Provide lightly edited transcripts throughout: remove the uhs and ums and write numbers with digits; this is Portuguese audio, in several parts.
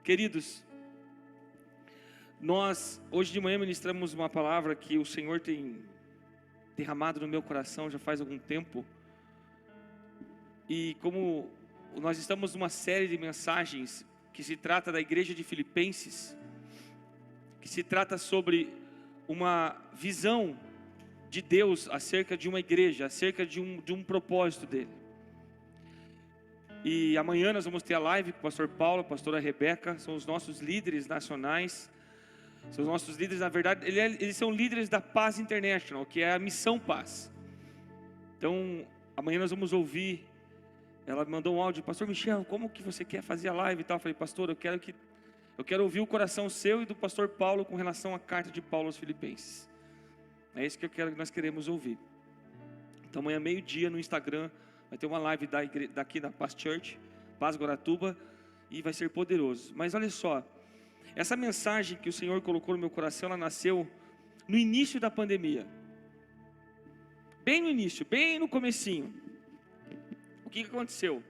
Queridos, nós hoje de manhã ministramos uma palavra que o Senhor tem derramado no meu coração já faz algum tempo. E como nós estamos numa série de mensagens que se trata da igreja de Filipenses, que se trata sobre uma visão de Deus acerca de uma igreja, acerca de um propósito dele. E amanhã nós vamos ter a live com o pastor Paulo, a pastora Rebeca, são os nossos líderes nacionais. São os nossos líderes, na verdade, eles são líderes da Paz International, que é a Missão Paz. Então, amanhã nós vamos ouvir. Ela me mandou um áudio: pastor Michel, como que você quer fazer a live e tal? Eu falei: pastor, eu quero ouvir o coração seu e do pastor Paulo com relação à carta de Paulo aos Filipenses. É isso que nós queremos ouvir. Então amanhã meio-dia no Instagram vai ter uma live daqui da Paz Church, Paz Guaratuba, e vai ser poderoso. Mas olha só, essa mensagem que o Senhor colocou no meu coração, ela nasceu no início da pandemia. Bem no início, bem no comecinho. O que aconteceu?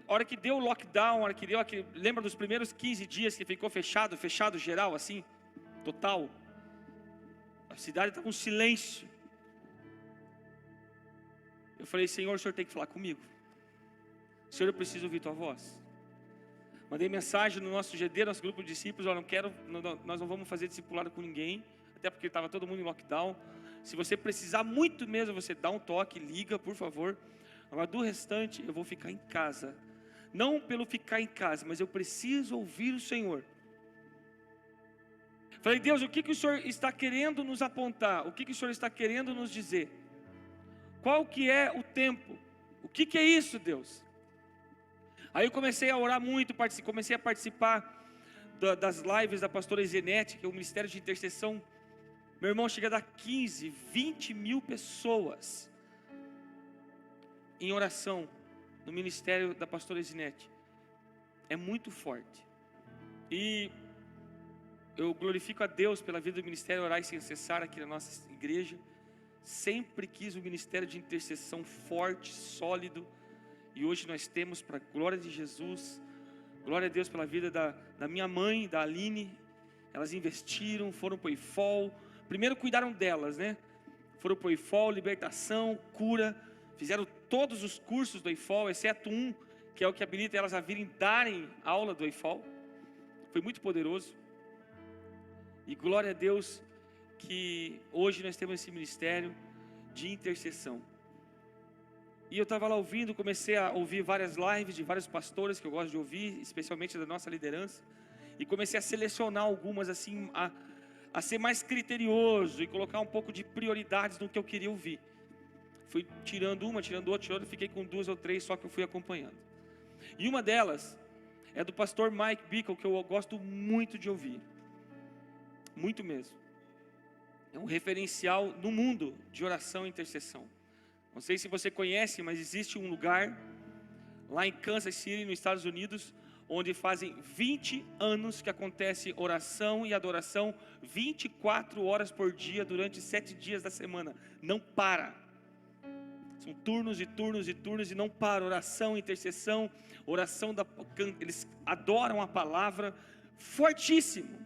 A hora que deu o lockdown, a hora que deu aquele, lembra dos primeiros 15 dias que ficou fechado geral assim, total? A cidade estava um silêncio. Eu falei: Senhor, o Senhor tem que falar comigo. Senhor, eu preciso ouvir tua voz. Mandei mensagem no nosso GD, nosso grupo de discípulos: nós não vamos fazer discipulado com ninguém, até porque estava todo mundo em lockdown. Se você precisar muito mesmo, você dá um toque, liga, por favor. Agora do restante, eu vou ficar em casa. Não pelo ficar em casa, mas eu preciso ouvir o Senhor. Falei: Deus, o que o Senhor está querendo nos apontar? O que o Senhor está querendo nos dizer? Qual que é o tempo? O que é isso, Deus? Aí eu comecei a orar muito, comecei a participar das lives da pastora Zenete, que é o ministério de intercessão. Meu irmão, chega a dar 15, 20 mil pessoas em oração no ministério da pastora Zenete. É muito forte. E eu glorifico a Deus pela vida do ministério Orar Sem Cessar aqui na nossa igreja. Sempre quis um ministério de intercessão forte, sólido. E hoje nós temos, para a glória de Jesus. Glória a Deus pela vida da minha mãe, da Aline. Elas investiram, foram para o IFOL. Primeiro cuidaram delas, né? Foram para o IFOL, libertação, cura. Fizeram todos os cursos do IFOL, exceto um, que é o que habilita elas a virem darem aula do IFOL. Foi muito poderoso. E glória a Deus que hoje nós temos esse ministério de intercessão. E eu estava lá ouvindo, comecei a ouvir várias lives de vários pastores que eu gosto de ouvir, especialmente da nossa liderança. E comecei a selecionar algumas assim, a ser mais criterioso e colocar um pouco de prioridades no que eu queria ouvir. Fui tirando uma, tirando outra, fiquei com 2 ou 3 só que eu fui acompanhando. E uma delas é do pastor Mike Bickle, que eu gosto muito de ouvir. Muito mesmo. É um referencial no mundo de oração e intercessão. Não sei se você conhece, mas existe um lugar lá em Kansas City, nos Estados Unidos, onde fazem 20 anos que acontece oração e adoração 24 horas por dia durante 7 dias da semana. Não para. São turnos e turnos e turnos e não para. Oração, intercessão, eles adoram a palavra fortíssimo.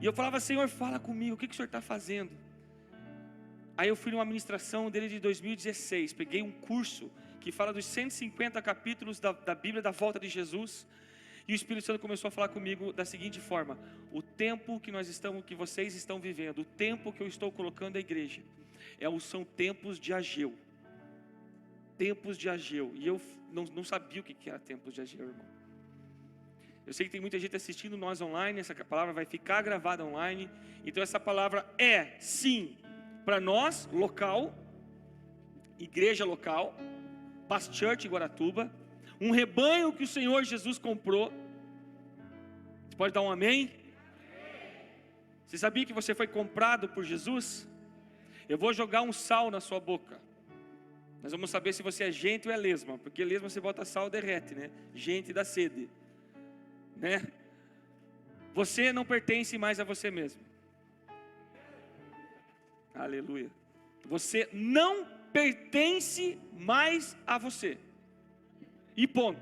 E eu falava: Senhor, fala comigo, o que o Senhor está fazendo? Aí eu fui numa ministração dele de 2016, peguei um curso que fala dos 150 capítulos da Bíblia da volta de Jesus. E o Espírito Santo começou a falar comigo da seguinte forma: o tempo que vocês estão vivendo, o tempo que eu estou colocando a igreja, são tempos de Ageu. Tempos de Ageu. E eu não sabia o que era tempos de Ageu, irmão. Eu sei que tem muita gente assistindo nós online, essa palavra vai ficar gravada online. Então essa palavra é, sim, para nós, local, igreja local, Paz Church Guaratuba, um rebanho que o Senhor Jesus comprou. Você pode dar um amém? Você sabia que você foi comprado por Jesus? Eu vou jogar um sal na sua boca. Nós vamos saber se você é gente ou é lesma, porque lesma você bota sal, derrete, né? Gente dá sede, né? Você não pertence mais a você mesmo. Aleluia. Você não pertence mais a você. E ponto.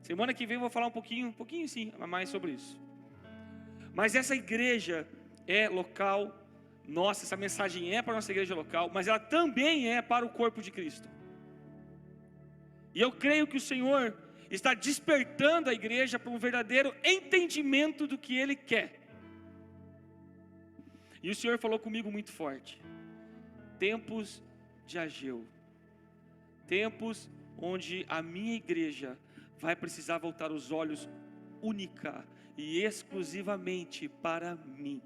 Semana que vem eu vou falar um pouquinho sim, mais sobre isso. Mas essa igreja é local, nossa, essa mensagem é para a nossa igreja local, mas ela também é para o corpo de Cristo. E eu creio que o Senhor está despertando a igreja para um verdadeiro entendimento do que Ele quer. E o Senhor falou comigo muito forte: tempos de Ageu, tempos onde a minha igreja vai precisar voltar os olhos única e exclusivamente para mim,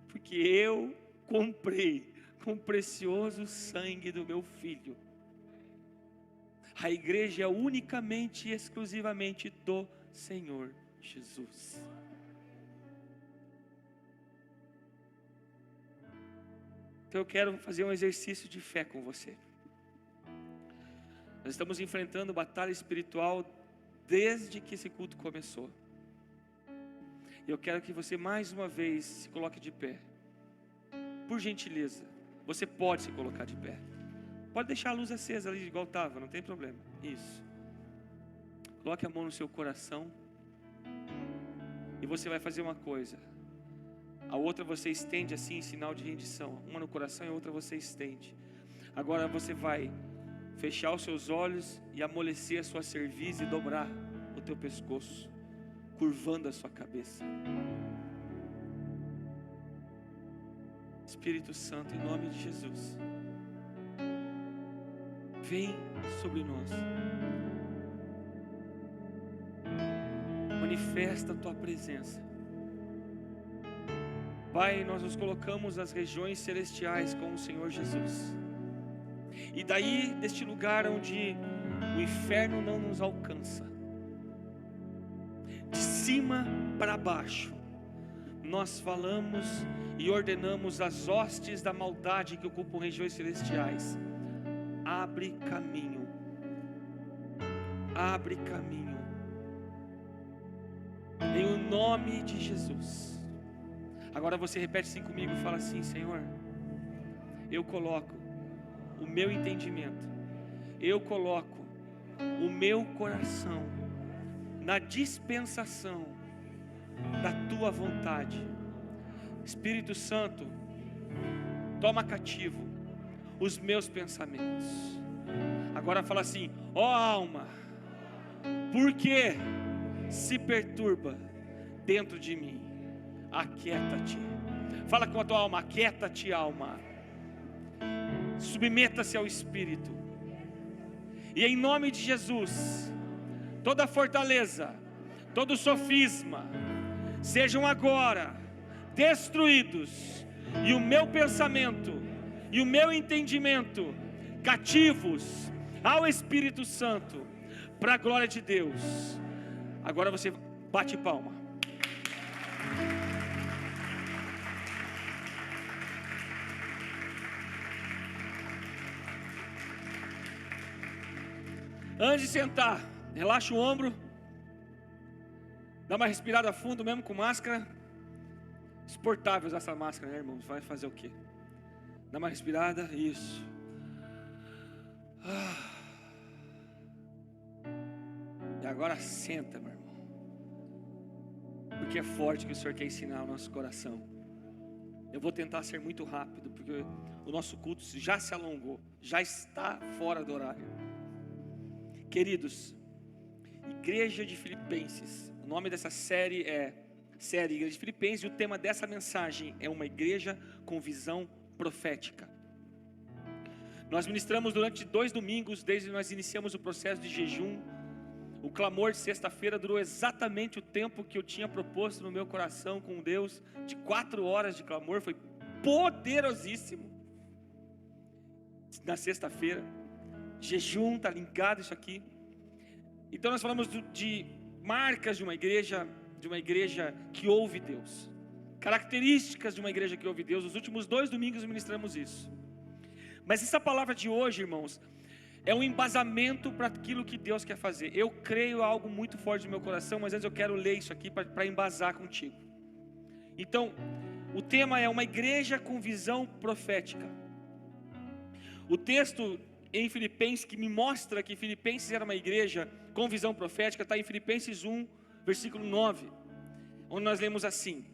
porque eu comprei com o precioso sangue do meu filho. A igreja é unicamente e exclusivamente do Senhor Jesus. Então eu quero fazer um exercício de fé com você. Nós estamos enfrentando batalha espiritual desde que esse culto começou. E eu quero que você mais uma vez se coloque de pé. Por gentileza, você pode se colocar de pé. Pode deixar a luz acesa ali igual estava, não tem problema. Isso. Coloque a mão no seu coração. E você vai fazer uma coisa. A outra você estende assim em sinal de rendição. Uma no coração e a outra você estende. Agora você vai fechar os seus olhos e amolecer a sua cerviz e dobrar o teu pescoço, curvando a sua cabeça. Espírito Santo, em nome de Jesus, vem sobre nós. Manifesta a tua presença. Pai, nós nos colocamos nas regiões celestiais com o Senhor Jesus. E daí, deste lugar onde o inferno não nos alcança, de cima para baixo, nós falamos e ordenamos as hostes da maldade que ocupam regiões celestiais: abre caminho, abre caminho, em o nome de Jesus. Agora você repete assim comigo e fala assim: Senhor, eu coloco o meu entendimento, eu coloco o meu coração na dispensação da tua vontade. Espírito Santo, toma cativo os meus pensamentos. Agora fala assim: ó alma, por que se perturba dentro de mim? Aquieta-te. Fala com a tua alma: aquieta-te, alma. Submeta-se ao Espírito. E em nome de Jesus, toda fortaleza, todo sofisma, sejam agora destruídos, e o meu pensamento e o meu entendimento cativos ao Espírito Santo, para a glória de Deus. Agora você bate palma. Antes de sentar, relaxa o ombro, dá uma respirada fundo, mesmo com máscara. Exportável usar essa máscara, né, irmãos? Vai fazer o quê? Dá uma respirada, isso. E agora senta, meu irmão, porque é forte que o Senhor quer ensinar ao nosso coração. Eu vou tentar ser muito rápido, porque o nosso culto já se alongou, já está fora do horário. Queridos, Igreja de Filipenses, o nome dessa série é Série Igreja de Filipenses, e o tema dessa mensagem é uma igreja com visão profética. Nós ministramos durante 2 domingos, desde que nós iniciamos o processo de jejum. O clamor de sexta-feira durou exatamente o tempo que eu tinha proposto no meu coração com Deus, de 4 horas de clamor, foi poderosíssimo. Na sexta-feira, jejum, está ligado isso aqui. Então nós falamos de marcas de uma igreja que ouve Deus, características de uma igreja que ouve Deus. Nos últimos 2 domingos ministramos isso. Mas essa palavra de hoje, irmãos, é um embasamento para aquilo que Deus quer fazer. Eu creio algo muito forte no meu coração, mas antes eu quero ler isso aqui para embasar contigo. Então, o tema é uma igreja com visão profética. O texto em Filipenses que me mostra que Filipenses era uma igreja com visão profética está em Filipenses 1, versículo 9, onde nós lemos assim: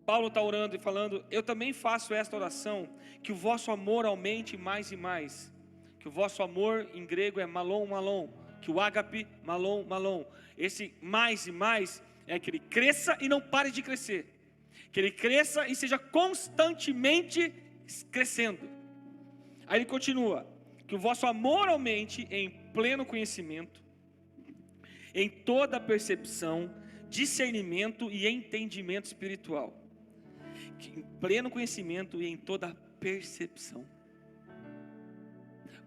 Paulo está orando e falando: eu também faço esta oração, que o vosso amor aumente mais e mais. Que o vosso amor em grego é malon, malon, que o ágape, malon, malon. Esse mais e mais é que ele cresça e não pare de crescer, que ele cresça e seja constantemente crescendo. Aí ele continua: que o vosso amor aumente em pleno conhecimento, em toda percepção, discernimento e entendimento espiritual. Em pleno conhecimento e em toda percepção.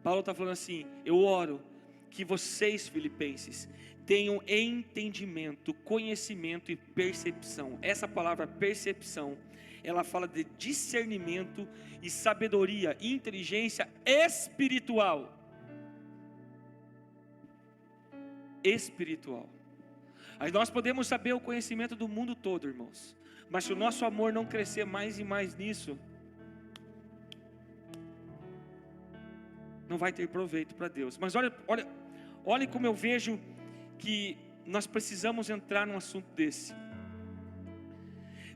Paulo está falando assim: eu oro que vocês, filipenses, tenham entendimento, conhecimento e percepção. Essa palavra percepção, ela fala de discernimento e sabedoria, inteligência espiritual. Espiritual. Aí nós podemos saber o conhecimento do mundo todo, irmãos, mas se o nosso amor não crescer mais e mais nisso, não vai ter proveito para Deus. Mas olha como eu vejo que nós precisamos entrar num assunto desse.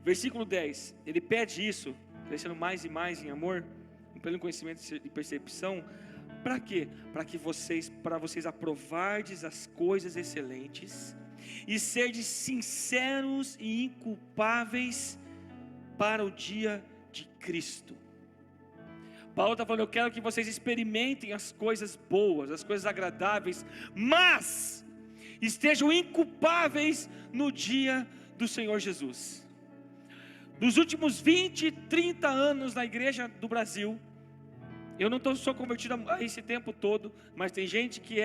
Versículo 10, ele pede isso, crescendo mais e mais em amor, em pleno conhecimento e percepção. Para quê? Para vocês aprovardes as coisas excelentes e serdes sinceros e inculpáveis para o dia de Cristo. Paulo está falando: eu quero que vocês experimentem as coisas boas, as coisas agradáveis, mas estejam inculpáveis no dia do Senhor Jesus. Dos últimos 20, 30 anos na igreja do Brasil, eu não sou convertido a esse tempo todo, mas tem gente que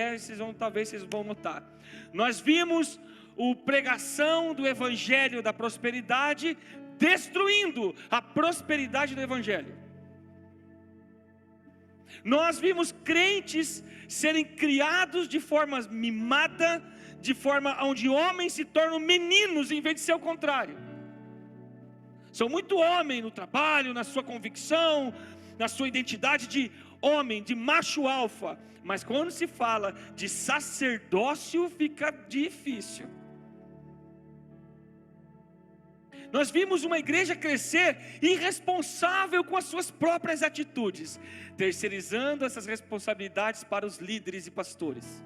talvez vocês vão notar. Nós vimos a pregação do evangelho da prosperidade destruindo a prosperidade do evangelho. Nós vimos crentes serem criados de forma mimada, de forma onde homens se tornam meninos em vez de ser o contrário. São muito homem no trabalho, na sua convicção, na sua identidade de homem, de macho alfa, mas quando se fala de sacerdócio fica difícil. Nós vimos uma igreja crescer irresponsável com as suas próprias atitudes, terceirizando essas responsabilidades para os líderes e pastores.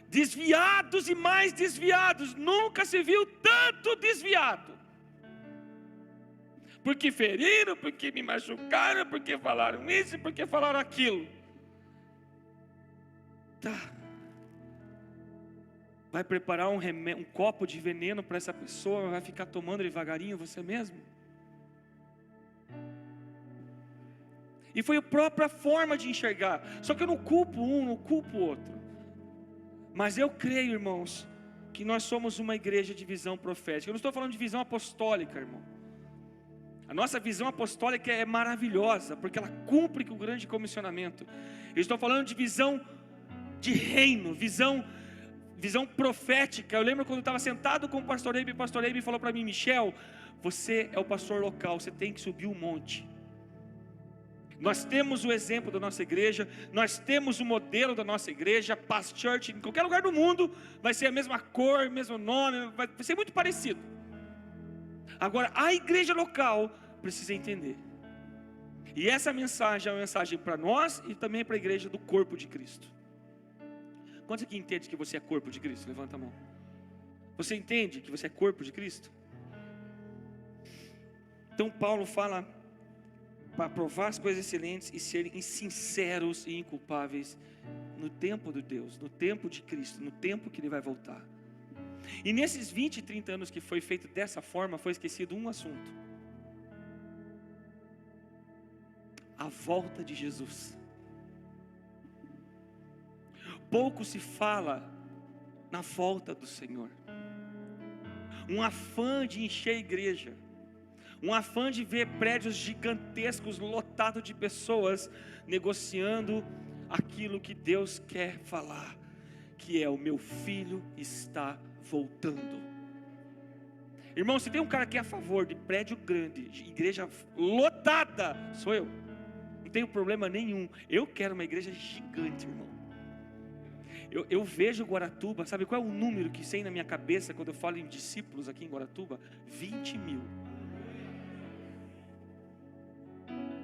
Desviados e mais desviados, nunca se viu tanto desviado. Porque feriram, porque me machucaram, porque falaram isso, porque falaram aquilo. Tá. Vai preparar um copo de veneno para essa pessoa, vai ficar tomando devagarinho você mesmo? E foi a própria forma de enxergar. Só que eu não culpo um, não culpo o outro. Mas eu creio, irmãos, que nós somos uma igreja de visão profética. Eu não estou falando de visão apostólica, irmão. A nossa visão apostólica é maravilhosa, porque ela cumpre com o grande comissionamento. Eu estou falando de visão de reino, visão profética. Eu lembro quando eu estava sentado com o pastor Eibe falou para mim: Michel, você é o pastor local, você tem que subir um monte. Nós temos o exemplo da nossa igreja, nós temos o modelo da nossa igreja. Past Church, em qualquer lugar do mundo, vai ser a mesma cor, mesmo nome, vai ser muito parecido. Agora, a igreja local precisa entender. E essa mensagem é uma mensagem para nós e também para a igreja do corpo de Cristo. Quantos aqui entendem que você é corpo de Cristo? Levanta a mão. Você entende que você é corpo de Cristo? Então Paulo fala para provar as coisas excelentes e serem sinceros e inculpáveis no tempo de Deus, no tempo de Cristo, no tempo que Ele vai voltar. E nesses 20, 30 anos que foi feito dessa forma, foi esquecido um assunto: a volta de Jesus. Pouco se fala na volta do Senhor. Um afã de encher a igreja, um afã de ver prédios gigantescos lotados de pessoas negociando aquilo que Deus quer falar, que é: o meu filho está voltando. Irmão, se tem um cara que é a favor de prédio grande, de igreja lotada, sou eu. Não tenho problema nenhum. Eu quero uma igreja gigante, irmão. Eu vejo Guaratuba, sabe qual é o número que tem na minha cabeça quando eu falo em discípulos aqui em Guaratuba? 20 mil.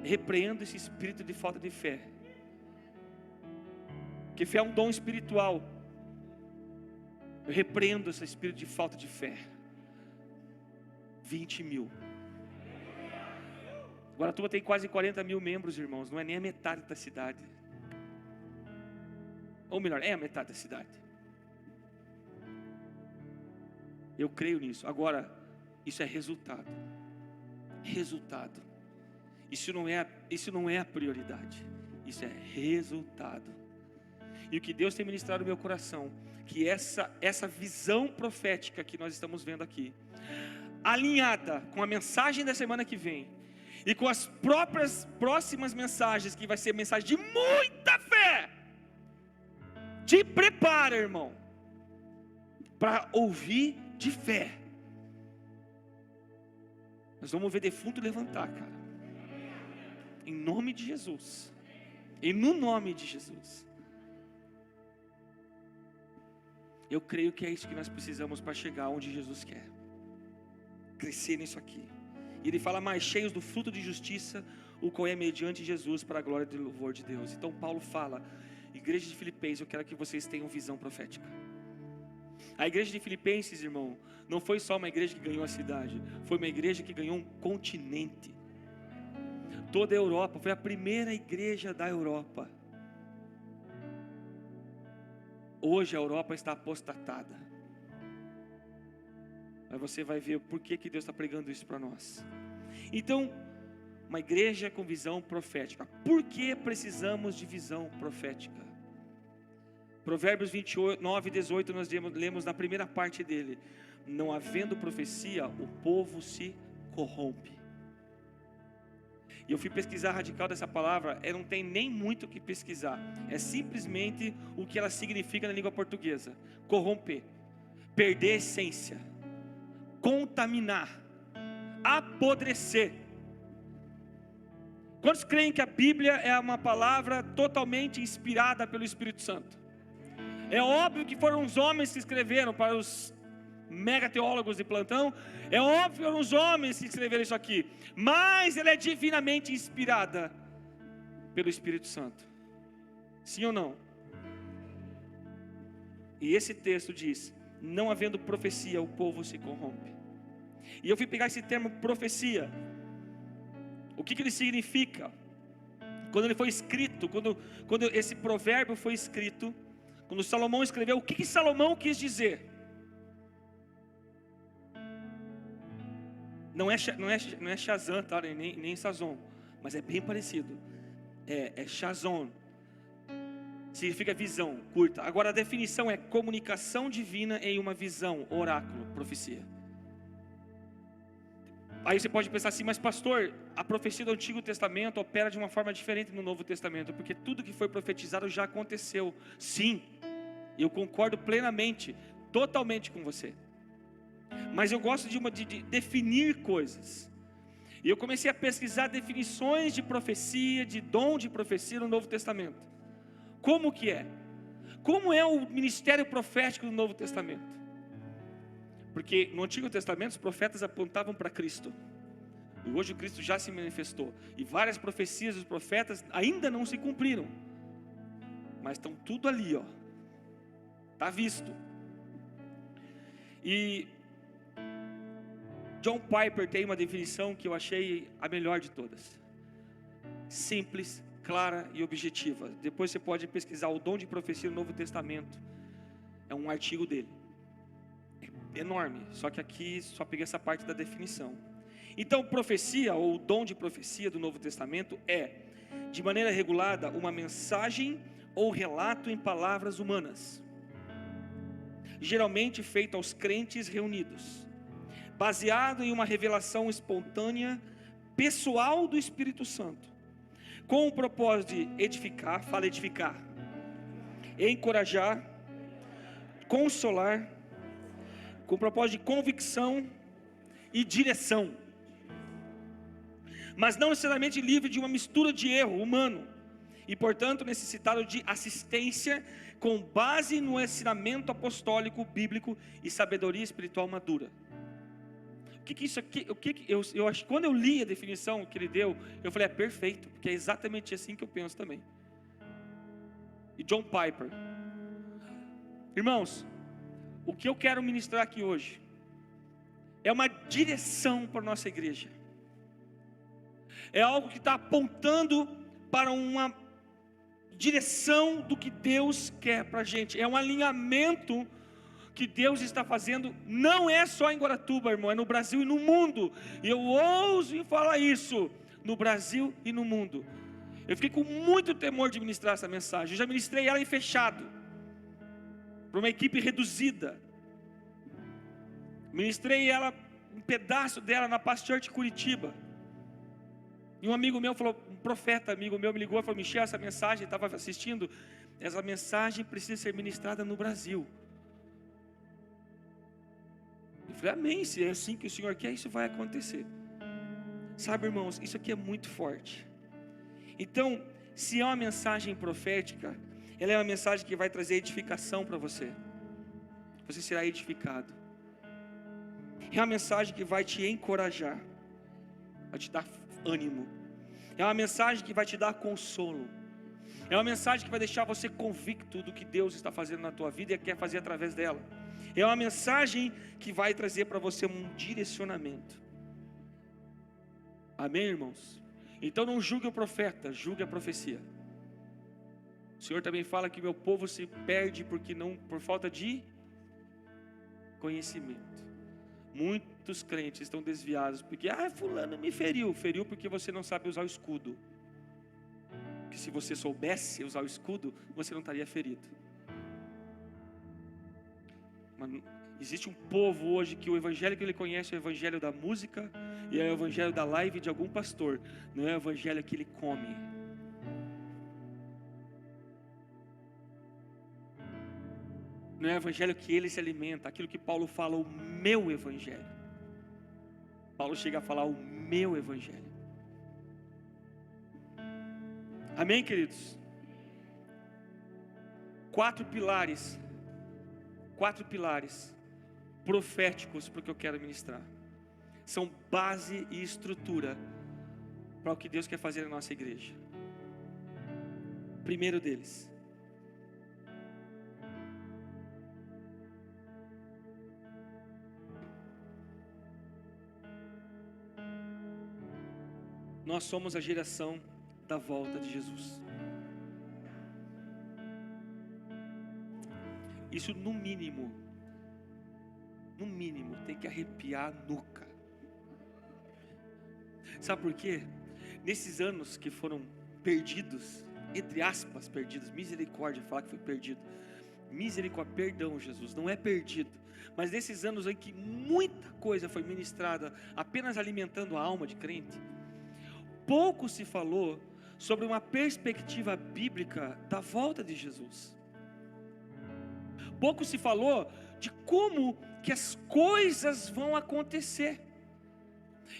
Repreendo esse espírito de falta de fé, que fé é um dom espiritual. Eu repreendo esse espírito de falta de fé. 20 mil. Guaratuba tem quase 40 mil membros, irmãos. Não é nem a metade da cidade. Ou melhor, é a metade da cidade. Eu creio nisso. Agora, isso é resultado. Resultado. Isso não é a prioridade. Isso é resultado. E o que Deus tem ministrado no meu coração, que essa visão profética que nós estamos vendo aqui, alinhada com a mensagem da semana que vem, e com as próximas mensagens, que vai ser mensagem de muita fé, te prepara, irmão, para ouvir de fé. Nós vamos ver defunto levantar, cara, em nome de Jesus, e no nome de Jesus. Eu creio que é isso que nós precisamos para chegar onde Jesus quer, crescer nisso aqui. E ele fala: mais cheios do fruto de justiça, o qual é mediante Jesus, para a glória e louvor de Deus. Então Paulo fala: igreja de Filipenses, eu quero que vocês tenham visão profética. A igreja de Filipenses, irmão, não foi só uma igreja que ganhou a cidade, foi uma igreja que ganhou um continente. Toda a Europa, foi a primeira igreja da Europa. Hoje a Europa está apostatada. Mas você vai ver por que Deus está pregando isso para nós. Então, uma igreja com visão profética. Por que precisamos de visão profética? Provérbios 29 e 18 nós lemos na primeira parte dele: não havendo profecia, o povo se corrompe. E eu fui pesquisar a radical dessa palavra, não tem nem muito o que pesquisar, é simplesmente o que ela significa na língua portuguesa: corromper, perder a essência, contaminar, apodrecer. Quantos creem que a Bíblia é uma palavra totalmente inspirada pelo Espírito Santo? É óbvio que foram os homens que escreveram, para os mega teólogos de plantão, é óbvio que foram os homens que escreveram isso aqui, mas ela é divinamente inspirada pelo Espírito Santo. Sim ou não? E esse texto diz: não havendo profecia, o povo se corrompe. E eu fui pegar esse termo profecia. O que ele significa? Quando ele foi escrito, quando esse provérbio foi escrito, quando Salomão escreveu, o que Salomão quis dizer? Não é Shazam, tá? nem Sazon, mas é bem parecido. É Shazon. Significa visão, curta. Agora a definição é comunicação divina em uma visão, oráculo, profecia. Aí você pode pensar assim: mas pastor, a profecia do Antigo Testamento opera de uma forma diferente no Novo Testamento, porque tudo que foi profetizado já aconteceu. Sim, eu concordo plenamente, totalmente com você. Mas eu gosto de definir coisas. E eu comecei a pesquisar definições de profecia, de dom de profecia no Novo Testamento. Como que é? Como é o ministério profético do Novo Testamento? Porque no Antigo Testamento os profetas apontavam para Cristo. E hoje o Cristo já se manifestou. E várias profecias dos profetas ainda não se cumpriram. Mas estão tudo ali, ó. Está visto. E John Piper tem uma definição que eu achei a melhor de todas: simples, clara e objetiva. Depois você pode pesquisar o dom de profecia no Novo Testamento. É um artigo dele, é enorme, só que aqui só peguei essa parte da definição. Então, profecia, ou o dom de profecia do Novo Testamento, é, de maneira regulada, uma mensagem ou relato em palavras humanas, geralmente feito aos crentes reunidos, baseado em uma revelação espontânea, pessoal do Espírito Santo, com o propósito de edificar, fala edificar, encorajar, consolar, com o propósito de convicção e direção, mas não necessariamente livre de uma mistura de erro humano e portanto necessitado de assistência com base no ensinamento apostólico, bíblico e sabedoria espiritual madura. O que isso aqui, eu acho, quando eu li a definição que ele deu, eu falei, é perfeito, porque é exatamente assim que eu penso também. E John Piper, irmãos, o que eu quero ministrar aqui hoje é uma direção para a nossa igreja, é algo que está apontando para uma direção do que Deus quer para a gente, é um alinhamento que Deus está fazendo, não é só em Guaratuba, irmão, é no Brasil e no mundo, e eu ouso em falar isso, no Brasil e no mundo. Eu fiquei com muito temor de ministrar essa mensagem, eu já ministrei ela em fechado, para uma equipe reduzida, ministrei ela, um pedaço dela na Paz Church Curitiba, e um amigo meu falou, um profeta amigo meu me ligou e falou, Michel, essa mensagem, estava assistindo, essa mensagem precisa ser ministrada no Brasil. Eu falei, amém, se é assim que o Senhor quer, isso vai acontecer. Sabe, irmãos, isso aqui é muito forte. Então, se é uma mensagem profética, ela é uma mensagem que vai trazer edificação para você. Você será edificado. É uma mensagem que vai te encorajar, vai te dar ânimo. É uma mensagem que vai te dar consolo. É uma mensagem que vai deixar você convicto do que Deus está fazendo na tua vida e quer fazer através dela. É uma mensagem que vai trazer para você um direcionamento. Amém, irmãos? Então não julgue o profeta, julgue a profecia. O Senhor também fala que meu povo se perde por falta de conhecimento. Muitos crentes estão desviados porque fulano me feriu porque você não sabe usar o escudo. Que se você soubesse usar o escudo, você não estaria ferido. Mas existe um povo hoje que o evangelho que ele conhece é o evangelho da música e é o evangelho da live de algum pastor, não é o evangelho que ele come. Não é o evangelho que ele se alimenta, aquilo que Paulo fala, o meu evangelho. Paulo chega a falar o meu evangelho. Amém, queridos? 4 pilares proféticos para o que eu quero ministrar. São base e estrutura para o que Deus quer fazer na nossa igreja. Primeiro deles, nós somos a geração da volta de Jesus. Isso no mínimo tem que arrepiar a nuca. Sabe por quê? Nesses anos que foram perdidos, entre aspas perdidos, misericórdia, falar que foi perdido, misericórdia, perdão Jesus, não é perdido, mas nesses anos em que muita coisa foi ministrada, apenas alimentando a alma de crente, pouco se falou sobre uma perspectiva bíblica da volta de Jesus. Pouco se falou de como que as coisas vão acontecer.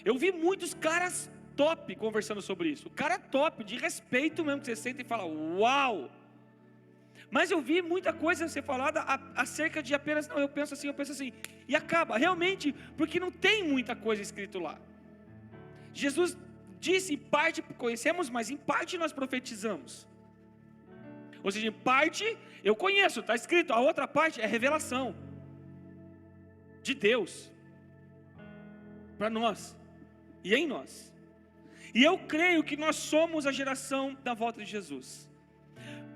Eu vi muitos caras top conversando sobre isso. O cara top, de respeito mesmo, que você senta e fala, uau! Mas eu vi muita coisa ser falada acerca de apenas, não, eu penso assim, e acaba, realmente, porque não tem muita coisa escrito lá. Jesus disse, em parte conhecemos, mas em parte nós profetizamos. Ou seja, em parte eu conheço, está escrito, a outra parte é revelação de Deus para nós e em nós. E eu creio que nós somos a geração da volta de Jesus.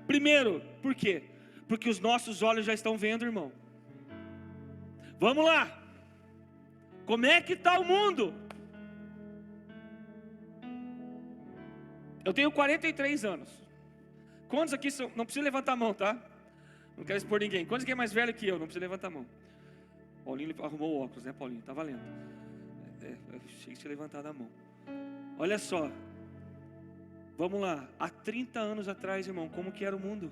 Primeiro, por quê? Porque os nossos olhos já estão vendo, irmão. Vamos lá. Como é que está o mundo? Eu tenho 43 anos. Quantos aqui são? Não precisa levantar a mão, tá? Não quero expor ninguém. Quantos aqui é mais velho que eu? Não precisa levantar a mão. Paulinho arrumou o óculos, né, Paulinho? Tá valendo. Eu achei que tinha levantado a mão. Olha só. Vamos lá. Há 30 anos atrás, irmão, como que era o mundo?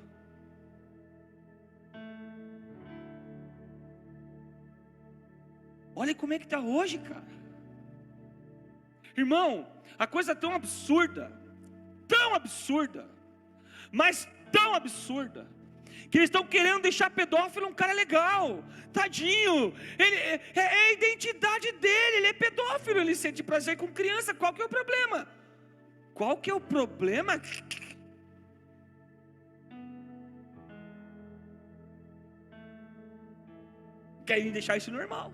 Olha como é que está hoje, cara. Irmão, a coisa tão absurda, mas tão absurda, que eles estão querendo deixar pedófilo um cara legal, tadinho, é a identidade dele, ele é pedófilo, ele sente prazer com criança, qual que é o problema? Qual que é o problema? Querem deixar isso normal.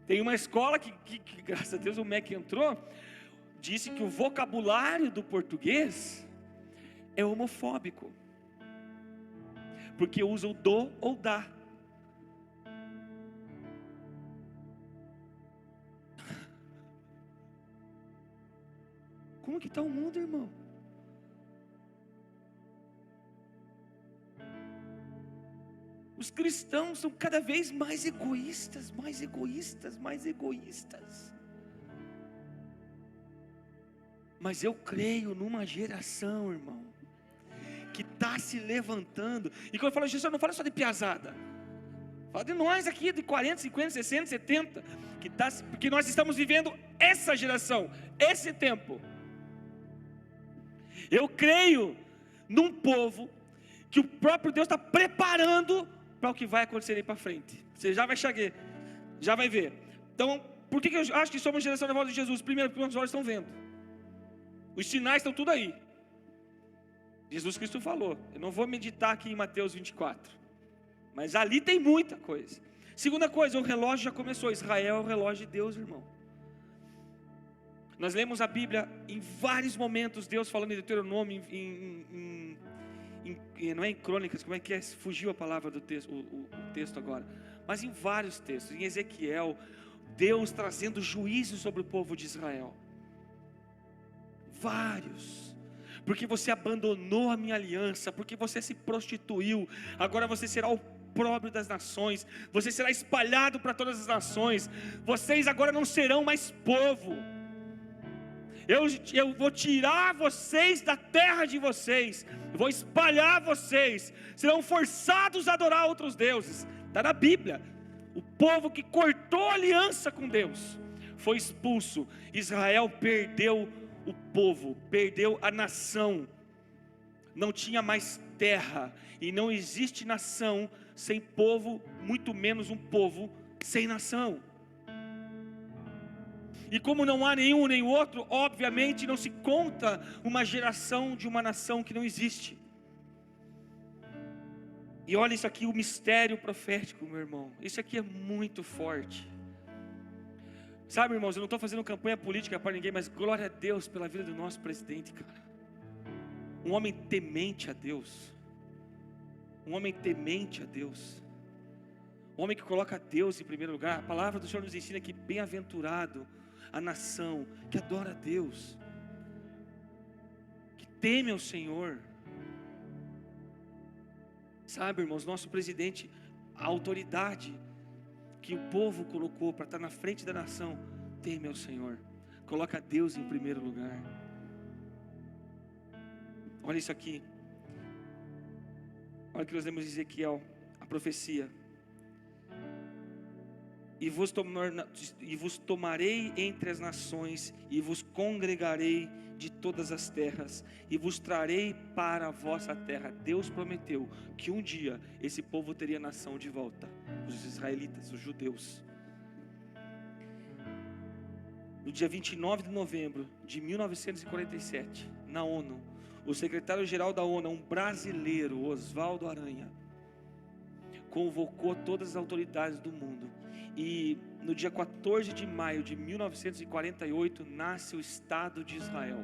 Tem uma escola que graças a Deus o MEC entrou, disse que o vocabulário do português é homofóbico, porque usa o do ou da. Como que está o mundo, irmão? Os cristãos são cada vez mais egoístas, mais egoístas, mais egoístas. Mas eu creio numa geração, irmão, que está se levantando. E quando eu falo Jesus, eu não falo só de piazada. Fala de nós aqui, de 40, 50, 60, 70. Porque nós estamos vivendo essa geração, esse tempo. Eu creio num povo que o próprio Deus está preparando para o que vai acontecer aí para frente. Você já vai chegar, já vai ver. Então, por que eu acho que somos geração da volta de Jesus? Primeiro, porque os olhos estão vendo. Os sinais estão tudo aí. Jesus Cristo falou. Eu não vou meditar aqui em Mateus 24. Mas ali tem muita coisa. Segunda coisa, o relógio já começou. Israel é o relógio de Deus, irmão. Nós lemos a Bíblia em vários momentos, Deus falando em Deuteronômio, não é em Crônicas, como é que é? Fugiu a palavra do texto, o texto agora. Mas em vários textos, em Ezequiel, Deus trazendo juízo sobre o povo de Israel. Vários. Porque você abandonou a minha aliança, porque você se prostituiu, agora você será o opróbrio das nações, você será espalhado para todas as nações, vocês agora não serão mais povo. Eu vou tirar vocês da terra de vocês, vou espalhar vocês, serão forçados a adorar outros deuses. Está na Bíblia. O povo que cortou aliança com Deus foi expulso. Israel perdeu o povo, perdeu a nação, não tinha mais terra, e não existe nação sem povo, muito menos um povo sem nação. E como não há nenhum nem outro, obviamente não se conta uma geração de uma nação que não existe. E olha isso aqui, o mistério profético, meu irmão. Isso aqui é muito forte. Sabe, irmãos, eu não estou fazendo campanha política para ninguém, mas glória a Deus pela vida do nosso presidente, cara. Um homem temente a Deus. Um homem temente a Deus. Um homem que coloca Deus em primeiro lugar. A palavra do Senhor nos ensina que bem-aventurado a nação que adora a Deus, que teme ao Senhor. Sabe, irmãos, nosso presidente, a autoridade que o povo colocou para estar na frente da nação, teme ao Senhor, coloca Deus em primeiro lugar. Olha isso aqui, olha o que nós lemos em Ezequiel, a profecia. E vos tomarei entre as nações, e vos congregarei de todas as terras, e vos trarei para a vossa terra. Deus prometeu que um dia esse povo teria nação de volta, os israelitas, os judeus. No dia 29 de novembro de 1947, na ONU, o secretário-geral da ONU, um brasileiro, Oswaldo Aranha, convocou todas as autoridades do mundo. E no dia 14 de maio de 1948, nasce o Estado de Israel.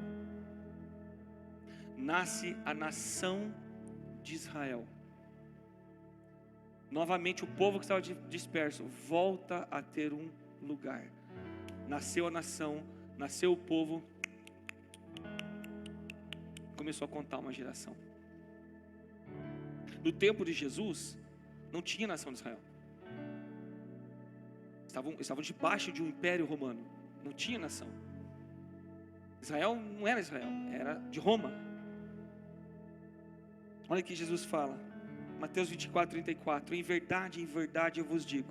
Nasce a nação de Israel. Novamente o povo que estava disperso volta a ter um lugar. Nasceu a nação, nasceu o povo. Começou a contar uma geração. No tempo de Jesus, não tinha nação de Israel. Estavam debaixo de um império romano. Não tinha nação. Israel não era Israel, era de Roma. Olha o que Jesus fala, Mateus 24, 34. Em verdade eu vos digo,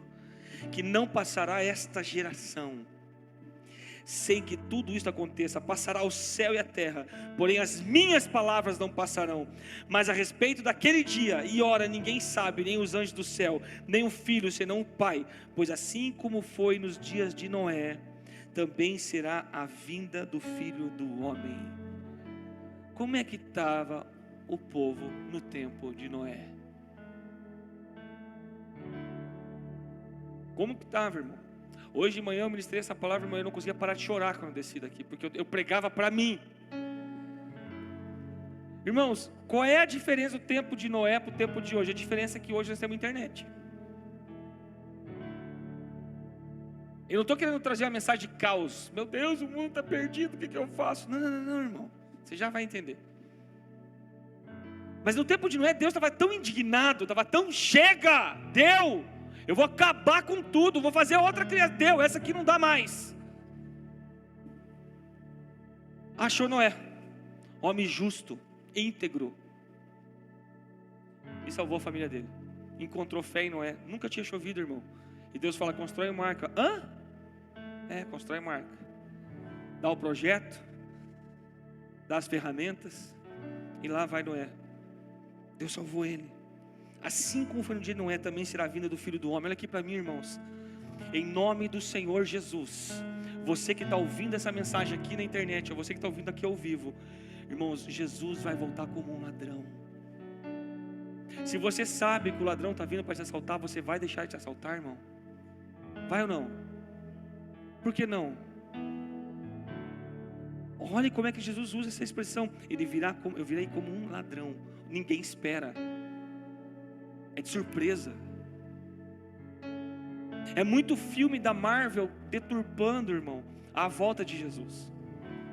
que não passará esta geração sem que tudo isso aconteça. Passará o céu e a terra, porém as minhas palavras não passarão. Mas a respeito daquele dia e hora ninguém sabe, nem os anjos do céu, nem o Filho, senão o Pai. Pois assim como foi nos dias de Noé, também será a vinda do Filho do Homem. Como é que estava o povo no tempo de Noé? Como que estava, irmão? Hoje de manhã eu ministrei essa palavra, mas eu não conseguia parar de chorar quando eu desci daqui, porque eu pregava para mim. Irmãos, qual é a diferença do tempo de Noé para o tempo de hoje? A diferença é que hoje nós temos internet. Eu não estou querendo trazer uma mensagem de caos. Meu Deus, o mundo está perdido, o que eu faço? Não, irmão. Você já vai entender. Mas no tempo de Noé, Deus estava tão indignado, estava tão, chega, deu. Eu vou acabar com tudo, vou fazer outra criação. Deu, essa aqui não dá mais. Achou Noé, homem justo, íntegro, e salvou a família dele. Encontrou fé em Noé. Nunca tinha chovido, irmão. E Deus fala: constrói uma arca. Constrói uma arca. Dá o projeto, dá as ferramentas, e lá vai Noé. Deus salvou ele. Assim como foi no dia de Noé, também será a vinda do Filho do Homem. Olha aqui para mim, irmãos. Em nome do Senhor Jesus, você que está ouvindo essa mensagem aqui na internet, ou você que está ouvindo aqui ao vivo, irmãos, Jesus vai voltar como um ladrão. Se você sabe que o ladrão está vindo para te assaltar, você vai deixar de te assaltar, irmão? Vai ou não? Por que não? Olhe como é que Jesus usa essa expressão. Eu virei como um ladrão. Ninguém espera. É de surpresa. É muito filme da Marvel deturpando, irmão, a volta de Jesus.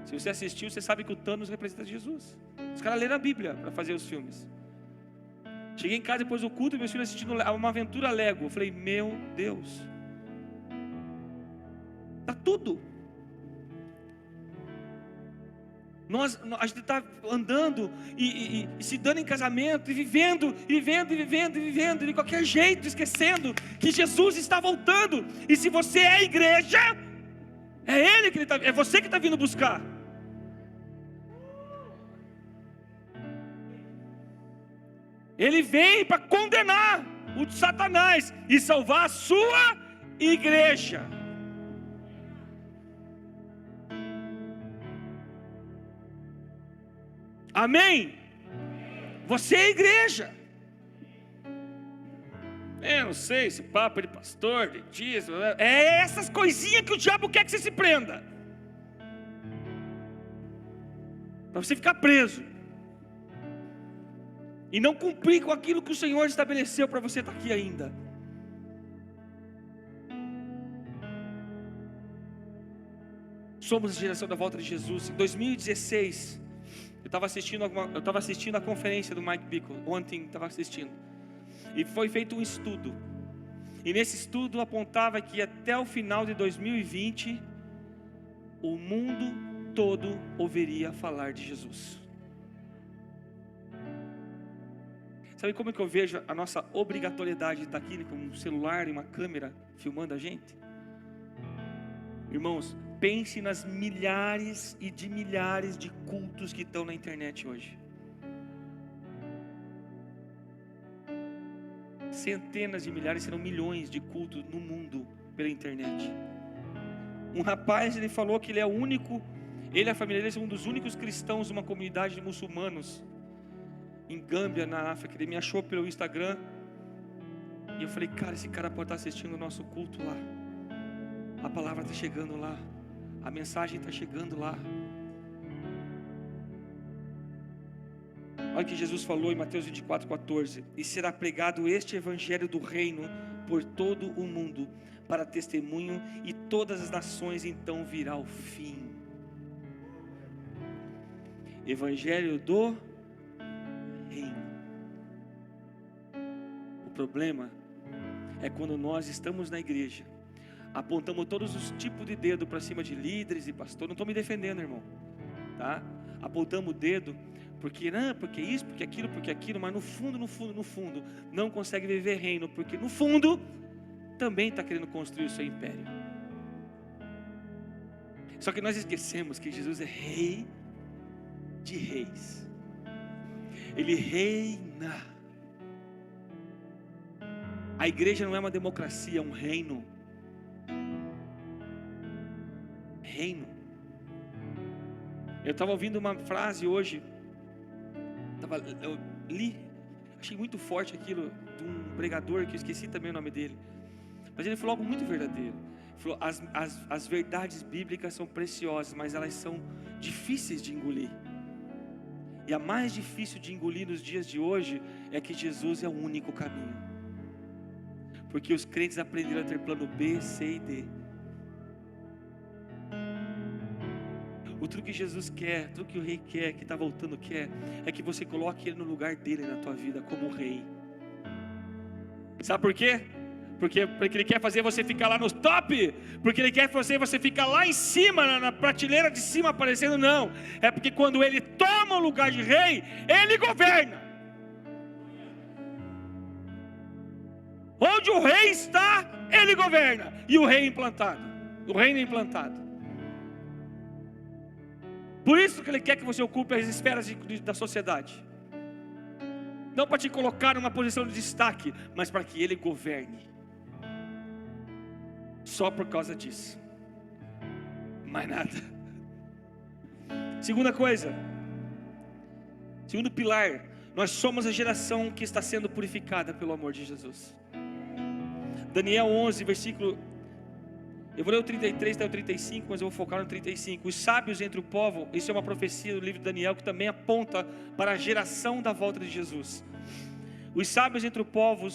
Se você assistiu, você sabe que o Thanos representa Jesus. Os caras leram a Bíblia para fazer os filmes. Cheguei em casa depois do culto e meus filhos assistindo uma aventura Lego. Eu falei: meu Deus, está tudo. A gente está andando e se dando em casamento, e vivendo, de qualquer jeito, esquecendo que Jesus está voltando. E se você é a igreja, é você que está vindo buscar. Ele vem para condenar o Satanás e salvar a sua igreja. Amém? Você é a igreja. Eu não sei, esse papo de pastor, de dízimo, é essas coisinhas que o diabo quer que você se prenda, para você ficar preso e não cumprir com aquilo que o Senhor estabeleceu para você estar aqui ainda. Somos a geração da volta de Jesus. Em 2016, eu estava assistindo a conferência do Mike Bickle. Ontem estava assistindo, e foi feito um estudo. E nesse estudo apontava que até o final de 2020 o mundo todo ouviria falar de Jesus. Sabe como é que eu vejo a nossa obrigatoriedade de estar aqui com um celular e uma câmera filmando a gente? Irmãos, pense nas milhares e de milhares de cultos que estão na internet hoje. Centenas de milhares, serão milhões de cultos no mundo pela internet. Um rapaz, ele falou que ele é o único, ele e a família dele são um dos únicos cristãos de uma comunidade de muçulmanos em Gâmbia, na África. Ele me achou pelo Instagram e eu falei: cara, esse cara pode estar assistindo o nosso culto lá. A palavra está chegando lá, a mensagem está chegando lá. Olha o que Jesus falou em Mateus 24:14: e será pregado este evangelho do reino por todo o mundo para testemunho, e todas as nações, então virá o fim. Evangelho do reino. O problema é quando nós estamos na igreja, apontamos todos os tipos de dedo para cima de líderes e pastores. Não estou me defendendo, irmão, tá? Apontamos o dedo porque isso, porque aquilo, mas no fundo, não consegue viver reino, porque no fundo também está querendo construir o seu império. Só que nós esquecemos que Jesus é Rei de Reis. Ele reina. A igreja não é uma democracia, é um reino. Reino. Eu estava ouvindo uma frase hoje, eu li, achei muito forte aquilo, de um pregador, que eu esqueci também o nome dele, mas ele falou algo muito verdadeiro. Ele falou, as verdades bíblicas são preciosas, mas elas são difíceis de engolir. E a mais difícil de engolir nos dias de hoje é que Jesus é o único caminho. Porque os crentes aprenderam a ter plano B, C e D. O truque que Jesus quer, o truque que o rei quer, que está voltando quer, é que você coloque ele no lugar dele na tua vida, como rei. Sabe por quê? Porque ele quer fazer você ficar lá no top, porque ele quer fazer você ficar lá em cima, na prateleira de cima aparecendo, não. É porque quando ele toma o lugar de rei, ele governa. Onde o rei está, ele governa. E o rei é implantado, o reino é implantado. Por isso que ele quer que você ocupe as esferas da sociedade. Não para te colocar numa posição de destaque, mas para que ele governe. Só por causa disso. Mais nada. Segunda coisa. Segundo pilar. Nós somos a geração que está sendo purificada pelo amor de Jesus. Daniel 11, versículo... Eu vou ler o 33 até o 35, mas eu vou focar no 35. Os sábios entre o povo, isso é uma profecia do livro de Daniel, que também aponta para a geração da volta de Jesus. Os sábios entre o povo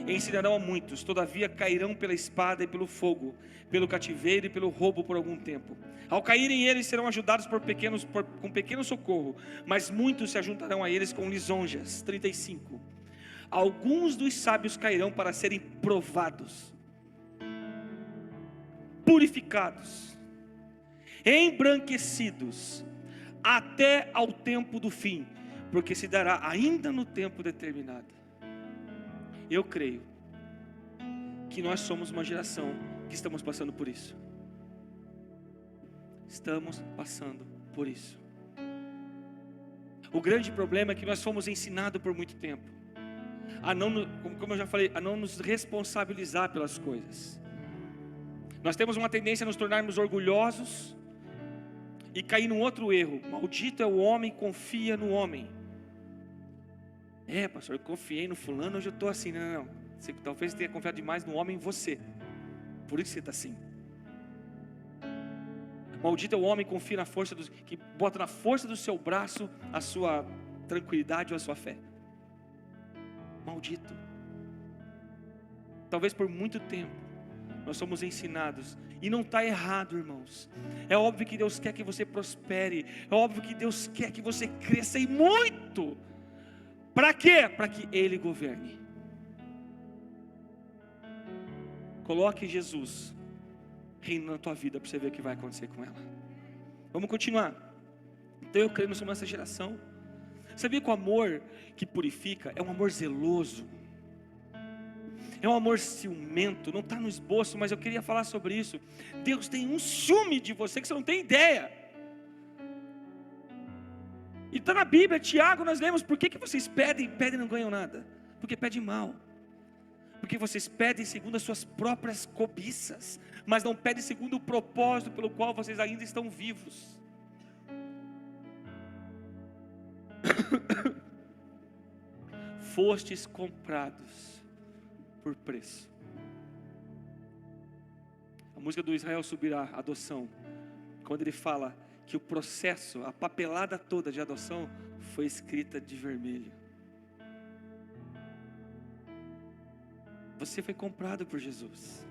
ensinarão a muitos, todavia cairão pela espada e pelo fogo, pelo cativeiro e pelo roubo por algum tempo. Ao caírem eles serão ajudados com pequeno socorro, mas muitos se ajuntarão a eles com lisonjas. 35. Alguns dos sábios cairão para serem provados, purificados, embranquecidos, até ao tempo do fim, porque se dará ainda no tempo determinado. Eu creio que nós somos uma geração que estamos passando por isso. Estamos passando por isso. O grande problema é que nós fomos ensinados por muito tempo a não, como eu já falei, a não nos responsabilizar pelas coisas. Nós temos uma tendência a nos tornarmos orgulhosos e cair num outro erro. Maldito é o homem que confia no homem. Pastor, eu confiei no fulano, hoje eu estou assim. Não. Você talvez tenha confiado demais no homem em você. Por isso você está assim. Maldito é o homem que confia na força que bota na força do seu braço a sua tranquilidade ou a sua fé. Maldito. Talvez por muito tempo nós somos ensinados, e não está errado, irmãos. É óbvio que Deus quer que você prospere, é óbvio que Deus quer que você cresça e muito. Para quê? Para que Ele governe. Coloque Jesus reino na tua vida, para você ver o que vai acontecer com ela. Vamos continuar. Então eu creio que nós somos essa geração. Sabia que o amor que purifica é um amor zeloso, é um amor ciumento, não está no esboço, mas eu queria falar sobre isso. Deus tem um ciúme de você que você não tem ideia. E está na Bíblia, Tiago, nós lemos, por que vocês pedem e não ganham nada? Porque pedem mal. Porque vocês pedem segundo as suas próprias cobiças, mas não pedem segundo o propósito pelo qual vocês ainda estão vivos. Fostes comprados por preço. A música do Israel Subirá, adoção, quando ele fala que o processo, a papelada toda de adoção foi escrita de vermelho. Você foi comprado por Jesus.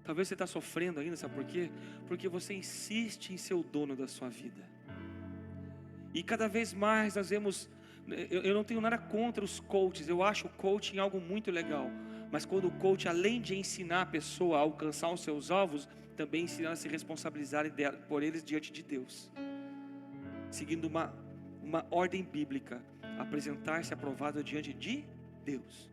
Talvez você está sofrendo ainda, sabe por quê? Porque você insiste em ser o dono da sua vida. E cada vez mais nós vemos, eu não tenho nada contra os coaches, eu acho o coaching algo muito legal. Mas quando o coach, além de ensinar a pessoa a alcançar os seus alvos, também ensina a se responsabilizar por eles diante de Deus. Seguindo uma ordem bíblica, apresentar-se aprovado diante de Deus.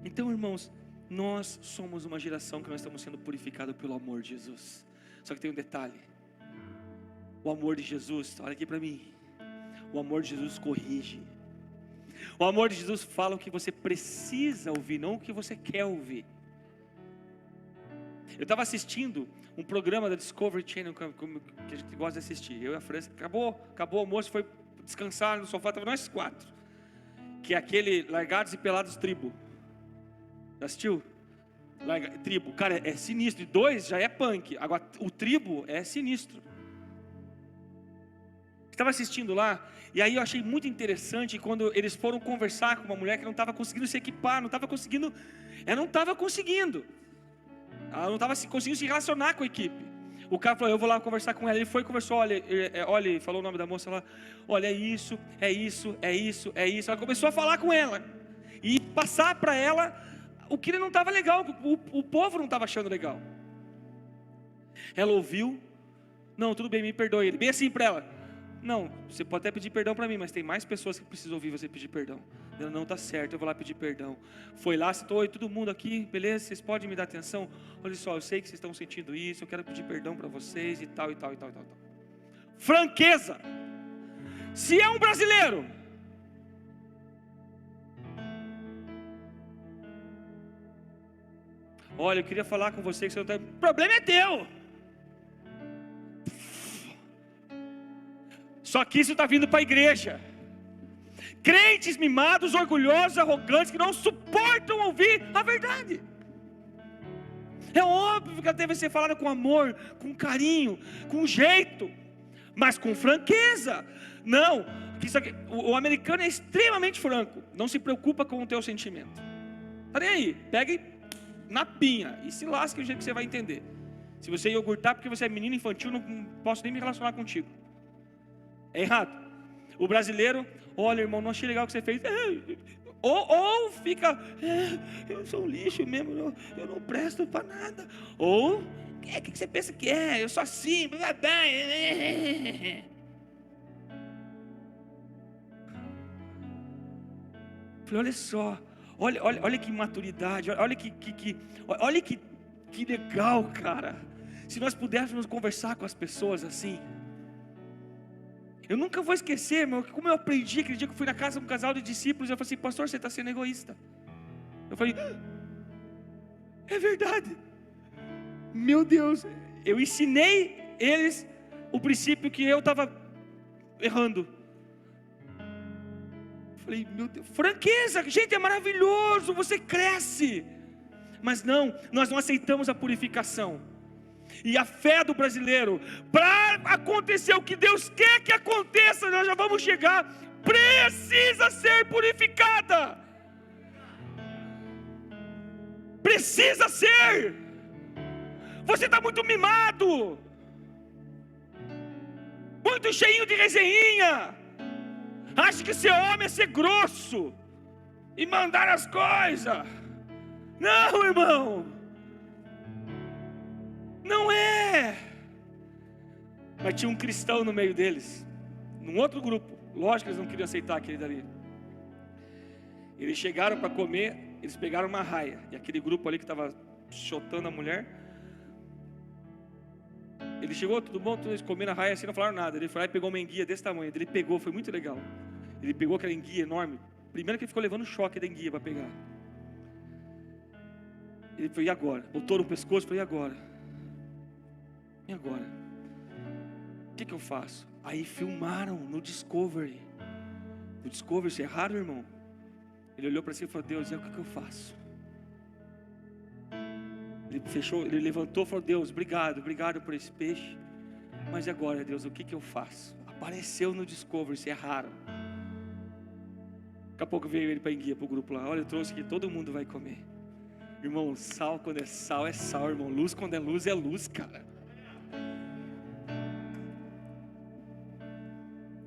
Então, irmãos, Nós somos uma geração que nós estamos sendo purificados pelo amor de Jesus. Só que tem um detalhe. O amor de Jesus, olha aqui para mim. O amor de Jesus corrige. O amor de Jesus fala o que você precisa ouvir, não o que você quer ouvir. Eu estava assistindo um programa da Discovery Channel que a gente gosta de assistir. Eu e a França, acabou o almoço, foi descansar no sofá, estava nós 4. Que é aquele Largados e Pelados Tribo. Já assistiu? Tribo, cara, é sinistro. 2 já é punk, agora o Tribo é sinistro. Estava assistindo lá, e aí eu achei muito interessante quando eles foram conversar com uma mulher que não estava conseguindo se equipar, ela não estava conseguindo, ela não estava conseguindo conseguindo se relacionar com a equipe. O cara falou, eu vou lá conversar com ela. Ele foi e conversou, olha, falou o nome da moça lá, olha, é isso. Ela começou a falar com ela e passar para ela o que não estava legal, o povo não estava achando legal. Ela ouviu, não, tudo bem, me perdoe. Ele bem assim para ela, não, você pode até pedir perdão para mim, mas tem mais pessoas que precisam ouvir você pedir perdão. Ela, não, tá certo, eu vou lá pedir perdão. Foi lá, citou, oi, todo mundo aqui, beleza, vocês podem me dar atenção? Olha só, eu sei que vocês estão sentindo isso, eu quero pedir perdão para vocês e tal. Franqueza. Se é um brasileiro, olha, eu queria falar com você que você não tem, o problema é teu. Só que isso está vindo para a igreja. Crentes mimados, orgulhosos, arrogantes, que não suportam ouvir a verdade. É óbvio que ela deve ser falada com amor, com carinho, com jeito, mas com franqueza. Não, o americano é extremamente franco. Não se preocupa com o teu sentimento. Tá nem aí, pegue na pinha e se lasque do jeito que você vai entender. Se você iogurtar porque você é menino infantil, não posso nem me relacionar contigo. É errado. O brasileiro, olha, irmão, não achei legal o que você fez. Ou fica, eu sou um lixo mesmo, eu não presto para nada. Ou, o que você pensa que é? Eu sou assim. Falei, olha só, olha que maturidade, olha que legal, cara. Se nós pudéssemos conversar com as pessoas assim. Eu nunca vou esquecer, meu, como eu aprendi aquele dia que eu fui na casa de um casal de discípulos. Eu falei assim, pastor, você está sendo egoísta. Eu falei, é verdade. Meu Deus, eu ensinei eles o princípio que eu estava errando. Eu falei, meu Deus, franqueza, gente, é maravilhoso, você cresce. Mas não, nós não aceitamos a purificação. E a fé do brasileiro, para acontecer o que Deus quer que aconteça, nós já vamos chegar, precisa ser purificada. Precisa ser. Você está muito mimado, muito cheinho de resenha. Acha que ser homem é ser grosso e mandar as coisas. Não, irmão. Não é. Mas tinha um cristão no meio deles, num outro grupo. Lógico que eles não queriam aceitar aquele dali. Eles chegaram para comer, eles pegaram uma raia. E aquele grupo ali que estava chotando a mulher, ele chegou, tudo bom? Eles comeram a raia assim, não falaram nada. Ele foi lá e pegou uma enguia desse tamanho. Ele pegou, foi muito legal. Ele pegou aquela enguia enorme. Primeiro que ele ficou levando choque da enguia para pegar. Ele foi, e agora? Botou no pescoço, foi, e agora? E agora? O que eu faço? Aí filmaram no Discovery. No Discovery, isso é raro, irmão. Ele olhou para si e falou, Deus, o que eu faço? Ele levantou e falou, Deus, obrigado por esse peixe. Mas agora, Deus, o que eu faço? Apareceu no Discovery, isso é raro. Daqui a pouco veio ele para enguia para o grupo lá. Olha, eu trouxe aqui, todo mundo vai comer. Irmão, sal quando é sal, irmão. Luz quando é luz, cara.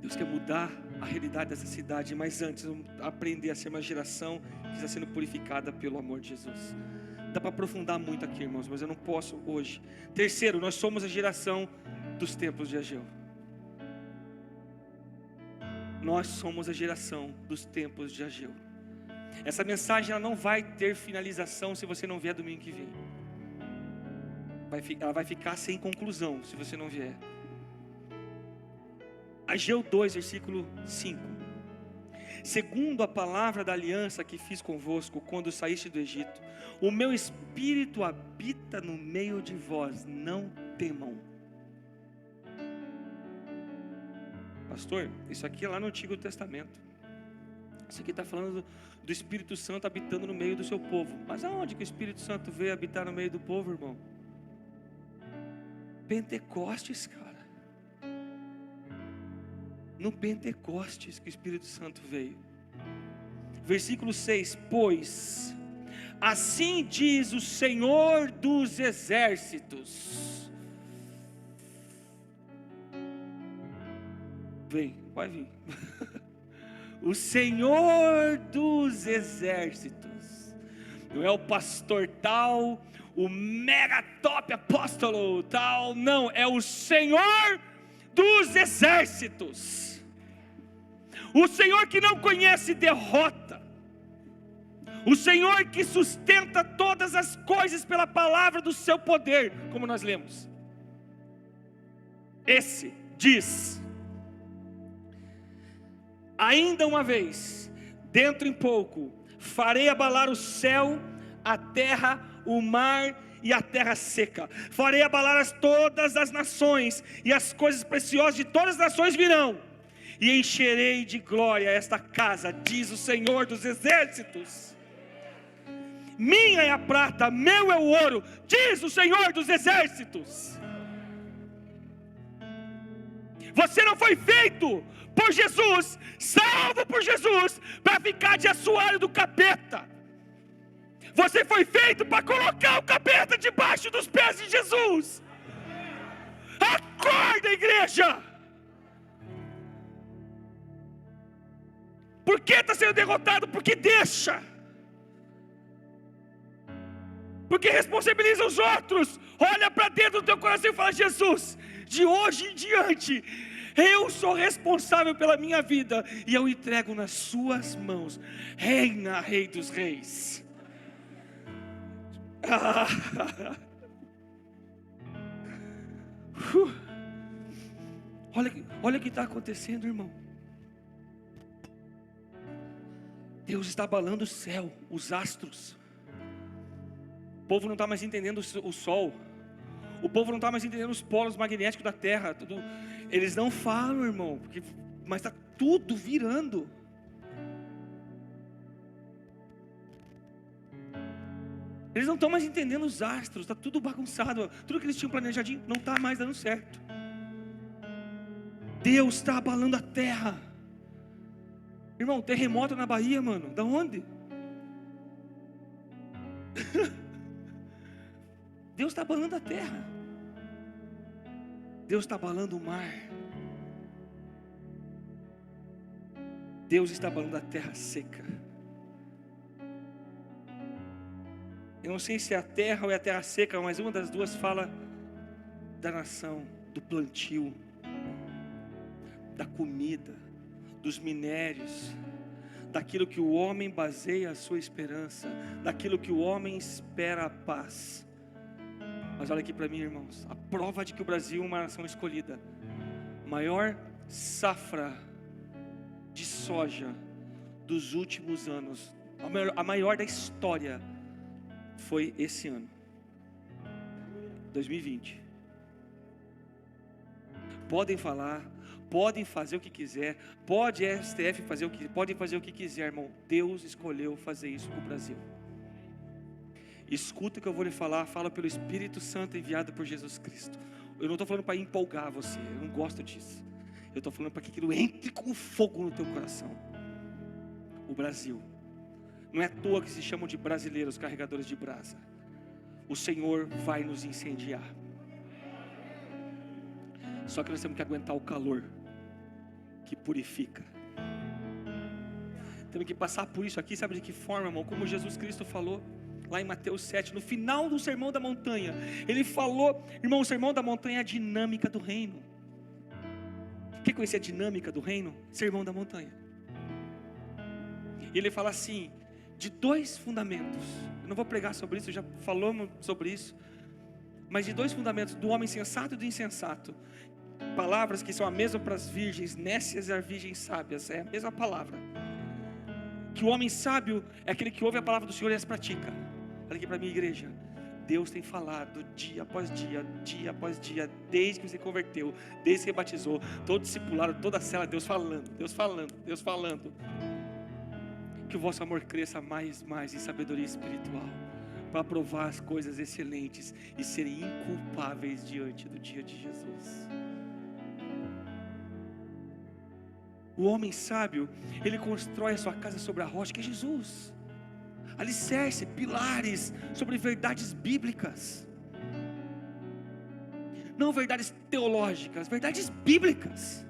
Deus quer mudar a realidade dessa cidade, mas antes aprender a ser uma geração que está sendo purificada pelo amor de Jesus. Dá para aprofundar muito aqui, irmãos, mas eu não posso hoje. Terceiro, nós somos a geração dos tempos de Ageu. Nós somos a geração dos tempos de Ageu. Essa mensagem ela não vai ter finalização se você não vier domingo que vem. Ela vai ficar sem conclusão se você não vier. Ageu 2, versículo 5. Segundo a palavra da aliança que fiz convosco quando saíste do Egito, o meu espírito habita no meio de vós, não temam. Pastor, isso aqui é lá no Antigo Testamento. Isso aqui está falando do Espírito Santo habitando no meio do seu povo. Mas aonde que o Espírito Santo veio habitar no meio do povo, irmão? Pentecostes, cara. No Pentecostes que o Espírito Santo veio. Versículo 6: Pois assim diz o Senhor dos exércitos. Vem, vai vir. O Senhor dos exércitos. Não é o pastor tal, o mega top apóstolo tal, não, é o Senhor dos exércitos. O Senhor que não conhece derrota, o Senhor que sustenta todas as coisas pela palavra do seu poder, como nós lemos. Esse diz: ainda uma vez, dentro em pouco, farei abalar o céu, a terra, o mar e a terra seca. Farei abalar todas as nações, e as coisas preciosas de todas as nações virão. E encherei de glória esta casa, diz o Senhor dos exércitos. Minha é a prata, meu é o ouro, diz o Senhor dos exércitos. Você não foi feito por Jesus, salvo por Jesus, para ficar de assoalho do capeta. Você foi feito para colocar o capeta debaixo dos pés de Jesus. Acorda, igreja! Por que está sendo derrotado? Porque deixa. Porque responsabiliza os outros. Olha para dentro do teu coração e fala: Jesus, de hoje em diante, eu sou responsável pela minha vida, e eu entrego nas suas mãos. Reina, Rei dos Reis. Olha o que está acontecendo, irmão. Deus está abalando o céu, os astros. O povo não está mais entendendo o sol. O povo não está mais entendendo os polos magnéticos da terra. Eles não falam, irmão, mas está tudo virando. Eles não estão mais entendendo os astros. Está tudo bagunçado. Tudo que eles tinham planejadinho não está mais dando certo. Deus está abalando a terra. Irmão, terremoto na Bahia, mano. Da onde? Deus está abalando a terra. Deus está abalando o mar. Deus está abalando a terra seca. Eu não sei se é a terra ou é a terra seca, mas uma das duas fala da nação, do plantio, da comida, dos minérios, daquilo que o homem baseia a sua esperança, daquilo que o homem espera a paz. Mas olha aqui para mim, irmãos, a prova de que o Brasil é uma nação escolhida. Maior safra de soja dos últimos anos, a maior da história, foi esse ano, 2020. Podem falar, podem fazer o que quiser, pode a STF podem fazer o que quiser, irmão. Deus escolheu fazer isso com o Brasil. Escuta o que eu vou lhe falar, fala pelo Espírito Santo enviado por Jesus Cristo. Eu não estou falando para empolgar você, eu não gosto disso. Eu estou falando para que aquilo entre com fogo no teu coração. O Brasil, não é à toa que se chamam de brasileiros carregadores de brasa. O Senhor vai nos incendiar. Só que nós temos que aguentar o calor que purifica. Temos que passar por isso aqui, sabe de que forma, irmão? Como Jesus Cristo falou lá em Mateus 7, no final do Sermão da Montanha. Ele falou, irmão, o Sermão da Montanha é a dinâmica do reino. Quer conhecer a dinâmica do reino? Sermão da Montanha. E ele fala assim: de 2 fundamentos. Eu não vou pregar sobre isso, já falamos sobre isso. Mas de 2 fundamentos, do homem sensato e do insensato. Palavras que são a mesma para as virgens nécias e as virgens sábias. É a mesma palavra. Que o homem sábio é aquele que ouve a palavra do Senhor e as pratica. Olha aqui para a minha igreja. Deus tem falado dia após dia, dia após dia, desde que você converteu, desde que você batizou, todo discipulado, toda a cela, Deus falando, Deus falando, Deus falando. Que o vosso amor cresça mais em sabedoria espiritual, para provar as coisas excelentes e serem inculpáveis diante do dia de Jesus. O homem sábio, ele constrói a sua casa sobre a rocha que é Jesus. Alicerce, pilares sobre verdades bíblicas. Não verdades teológicas, verdades bíblicas,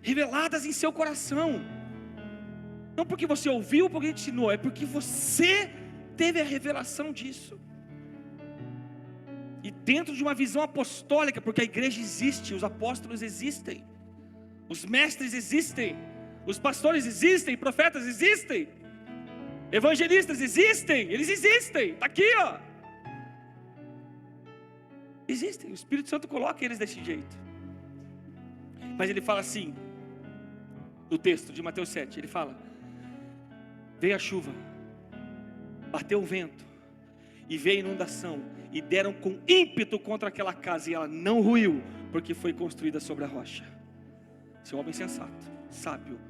reveladas em seu coração. Não porque você ouviu, porque ele te ensinou, é porque você teve a revelação disso. E dentro de uma visão apostólica, porque a igreja existe, os apóstolos existem, os mestres existem, os pastores existem, profetas existem, evangelistas existem, eles existem, está aqui, ó. Existem, o Espírito Santo coloca eles desse jeito. Mas ele fala assim, no texto de Mateus 7, ele fala: veio a chuva, bateu o vento, e veio a inundação, e deram com ímpeto contra aquela casa, e ela não ruiu, porque foi construída sobre a rocha. Esse é o homem sensato, sábio.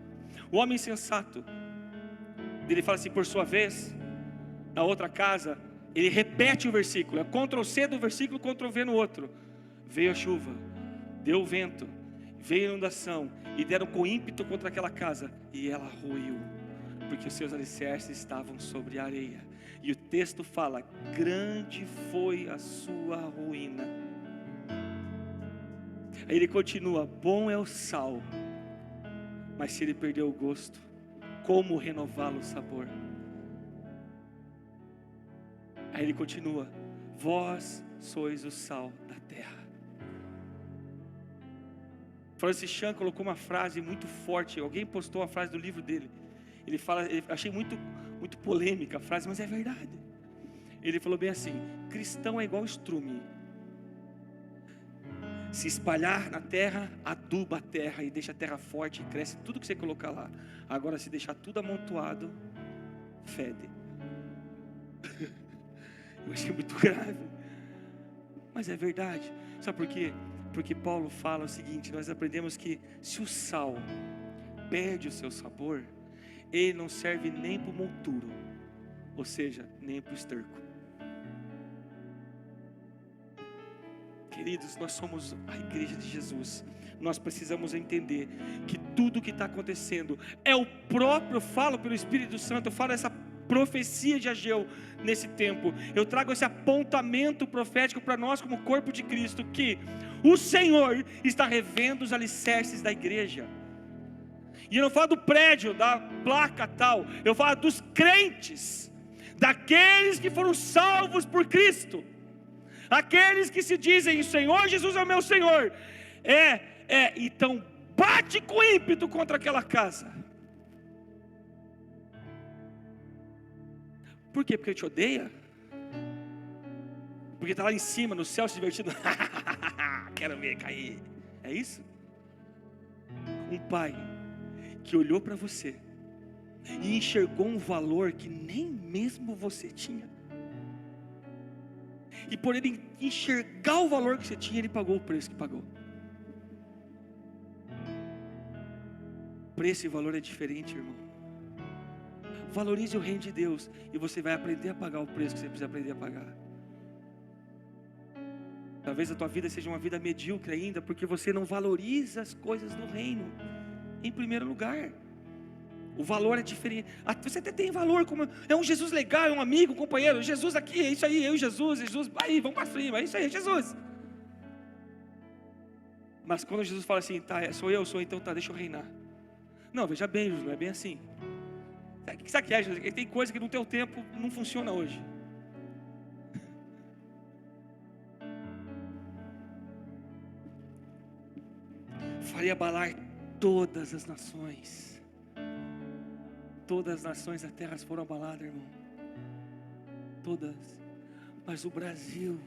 O homem sensato, ele fala assim, por sua vez, na outra casa, ele repete o versículo, é Ctrl+C do versículo, Ctrl+V no outro. Veio a chuva, deu o vento, veio a inundação, e deram com ímpeto contra aquela casa, e ela ruiu, porque os seus alicerces estavam sobre a areia. E o texto fala, grande foi a sua ruína. Aí ele continua, bom é o sal, mas se ele perder o gosto, como renová-lo o sabor? Aí ele continua, vós sois o sal da terra. Francis Chan colocou uma frase muito forte, alguém postou a frase do livro dele. Ele fala, achei muito polêmica a frase, mas é verdade. Ele falou bem assim, cristão é igual estrume. Se espalhar na terra, aduba a terra e deixa a terra forte e cresce tudo que você colocar lá. Agora se deixar tudo amontoado, fede. Eu achei muito grave, mas é verdade. Sabe por quê? Porque Paulo fala o seguinte, nós aprendemos que se o sal perde o seu sabor, ele não serve nem para o monturo, ou seja, nem para o esterco. Queridos, nós somos a igreja de Jesus. Nós precisamos entender que tudo que está acontecendo é o próprio, eu falo pelo Espírito Santo, eu falo essa profecia de Ageu nesse tempo. Eu trago esse apontamento profético para nós como corpo de Cristo, que o Senhor está revendo os alicerces da igreja. E eu não falo do prédio, da placa tal, eu falo dos crentes, daqueles que foram salvos por Cristo, aqueles que se dizem, o Senhor Jesus é o meu Senhor, então bate com ímpeto contra aquela casa. Por quê? Porque ele te odeia? Porque está lá em cima, no céu, se divertindo, quero ver cair, é isso? Um pai que olhou para você e enxergou um valor que nem mesmo você tinha, e por ele enxergar o valor que você tinha, ele pagou o preço que pagou. Preço e valor é diferente, irmão. Valorize o reino de Deus e você vai aprender a pagar o preço que você precisa aprender a pagar. Talvez a tua vida seja uma vida medíocre ainda, porque você não valoriza as coisas do reino em primeiro lugar. O valor é diferente. Você até tem valor, como é um Jesus legal, é um amigo, um companheiro. Jesus aqui, é isso aí, eu e Jesus, aí, vamos para cima, é isso aí, Jesus. Mas quando Jesus fala assim, tá, sou eu, então tá, deixa eu reinar. Não, veja bem, Jesus, não é bem assim. Sabe o que é, Jesus? Tem coisa que no teu tempo não funciona hoje. Farei abalar todas as nações. Todas as nações da terra foram abaladas, irmão. Todas. Mas o Brasil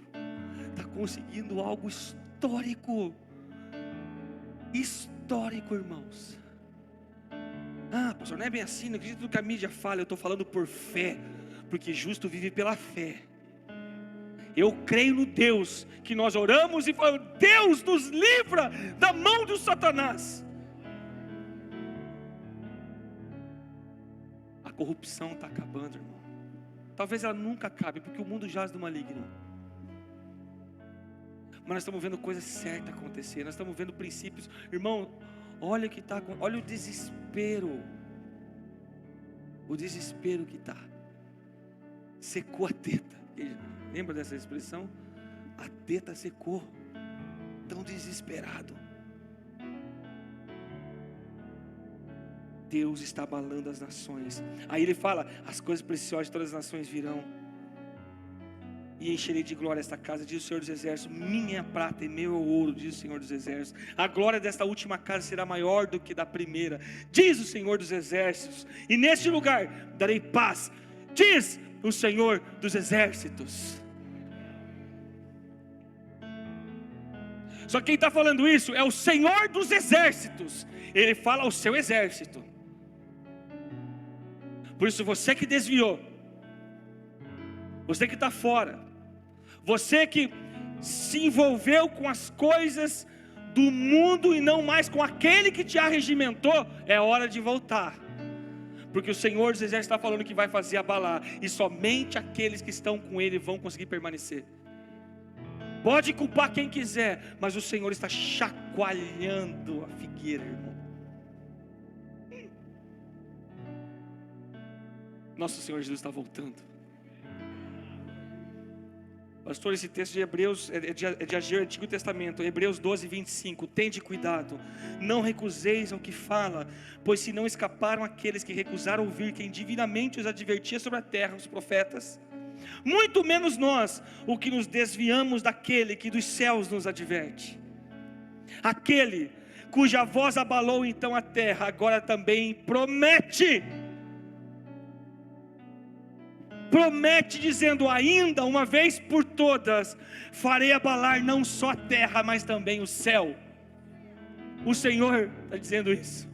está conseguindo algo histórico. Histórico, irmãos. Ah, pastor, não é bem assim, não acredito no que a mídia fala. Eu estou falando por fé, porque justo vive pela fé. Eu creio no Deus que nós oramos e falamos: Deus nos livra da mão do Satanás. A corrupção está acabando, irmão. Talvez ela nunca acabe, porque o mundo jaz do maligno. Mas nós estamos vendo coisa certa acontecer. Nós estamos vendo princípios. Irmão, olha o que está, olha o desespero. O desespero que está. Secou a teta. Lembra dessa expressão? A teta secou. Tão desesperado. Deus está abalando as nações. Aí ele fala: as coisas preciosas de todas as nações virão, e encherei de glória esta casa, diz o Senhor dos Exércitos. Minha prata e meu ouro, diz o Senhor dos Exércitos. A glória desta última casa será maior do que da primeira, diz o Senhor dos Exércitos. E neste lugar darei paz, diz o Senhor dos Exércitos. Só que quem está falando isso é o Senhor dos Exércitos. Ele fala ao seu exército. Por isso, você que desviou, você que está fora, você que se envolveu com as coisas do mundo e não mais com aquele que te arregimentou, é hora de voltar. Porque o Senhor dos Exércitos está falando que vai fazer abalar, e somente aqueles que estão com Ele vão conseguir permanecer. Pode culpar quem quiser, mas o Senhor está chacoalhando a figueira, irmão. Nosso Senhor Jesus está voltando. Pastor, esse texto de Hebreus é de Antigo Testamento, Hebreus 12, 25. Tende cuidado, não recuseis ao que fala, pois se não escaparam aqueles que recusaram ouvir quem divinamente os advertia sobre a terra, os profetas, muito menos nós, o que nos desviamos daquele que dos céus nos adverte. Aquele cuja voz abalou então a terra, agora também promete, dizendo: ainda uma vez por todas farei abalar não só a terra, mas também o céu. O Senhor está dizendo isso.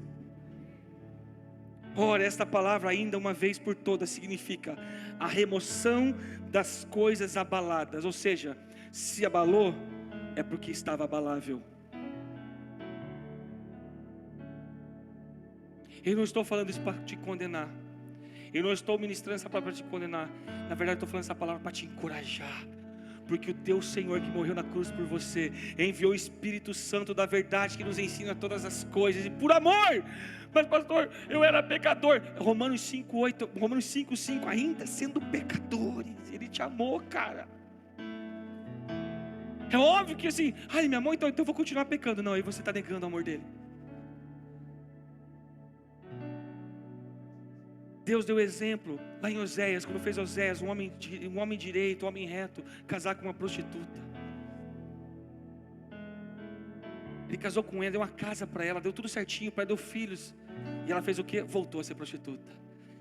Ora, esta palavra ainda uma vez por todas significa a remoção das coisas abaladas. Ou seja, se abalou, é porque estava abalável. Eu não estou falando isso para te condenar. Eu não estou ministrando essa palavra para te condenar. Na verdade, eu estou falando essa palavra para te encorajar. Porque o teu Senhor que morreu na cruz por você enviou o Espírito Santo da verdade, que nos ensina todas as coisas, e por amor. Mas pastor, eu era pecador. Romanos 5:5, ainda sendo pecadores, Ele te amou, cara. É óbvio que assim, ai, me amou, então eu vou continuar pecando. Não, aí você está negando o amor dele. Deus deu exemplo lá em Oséias, quando fez Oséias, um homem direito, um homem reto, casar com uma prostituta. Ele casou com ela, deu uma casa para ela, deu tudo certinho para ela, deu filhos. E ela fez o quê? Voltou a ser prostituta.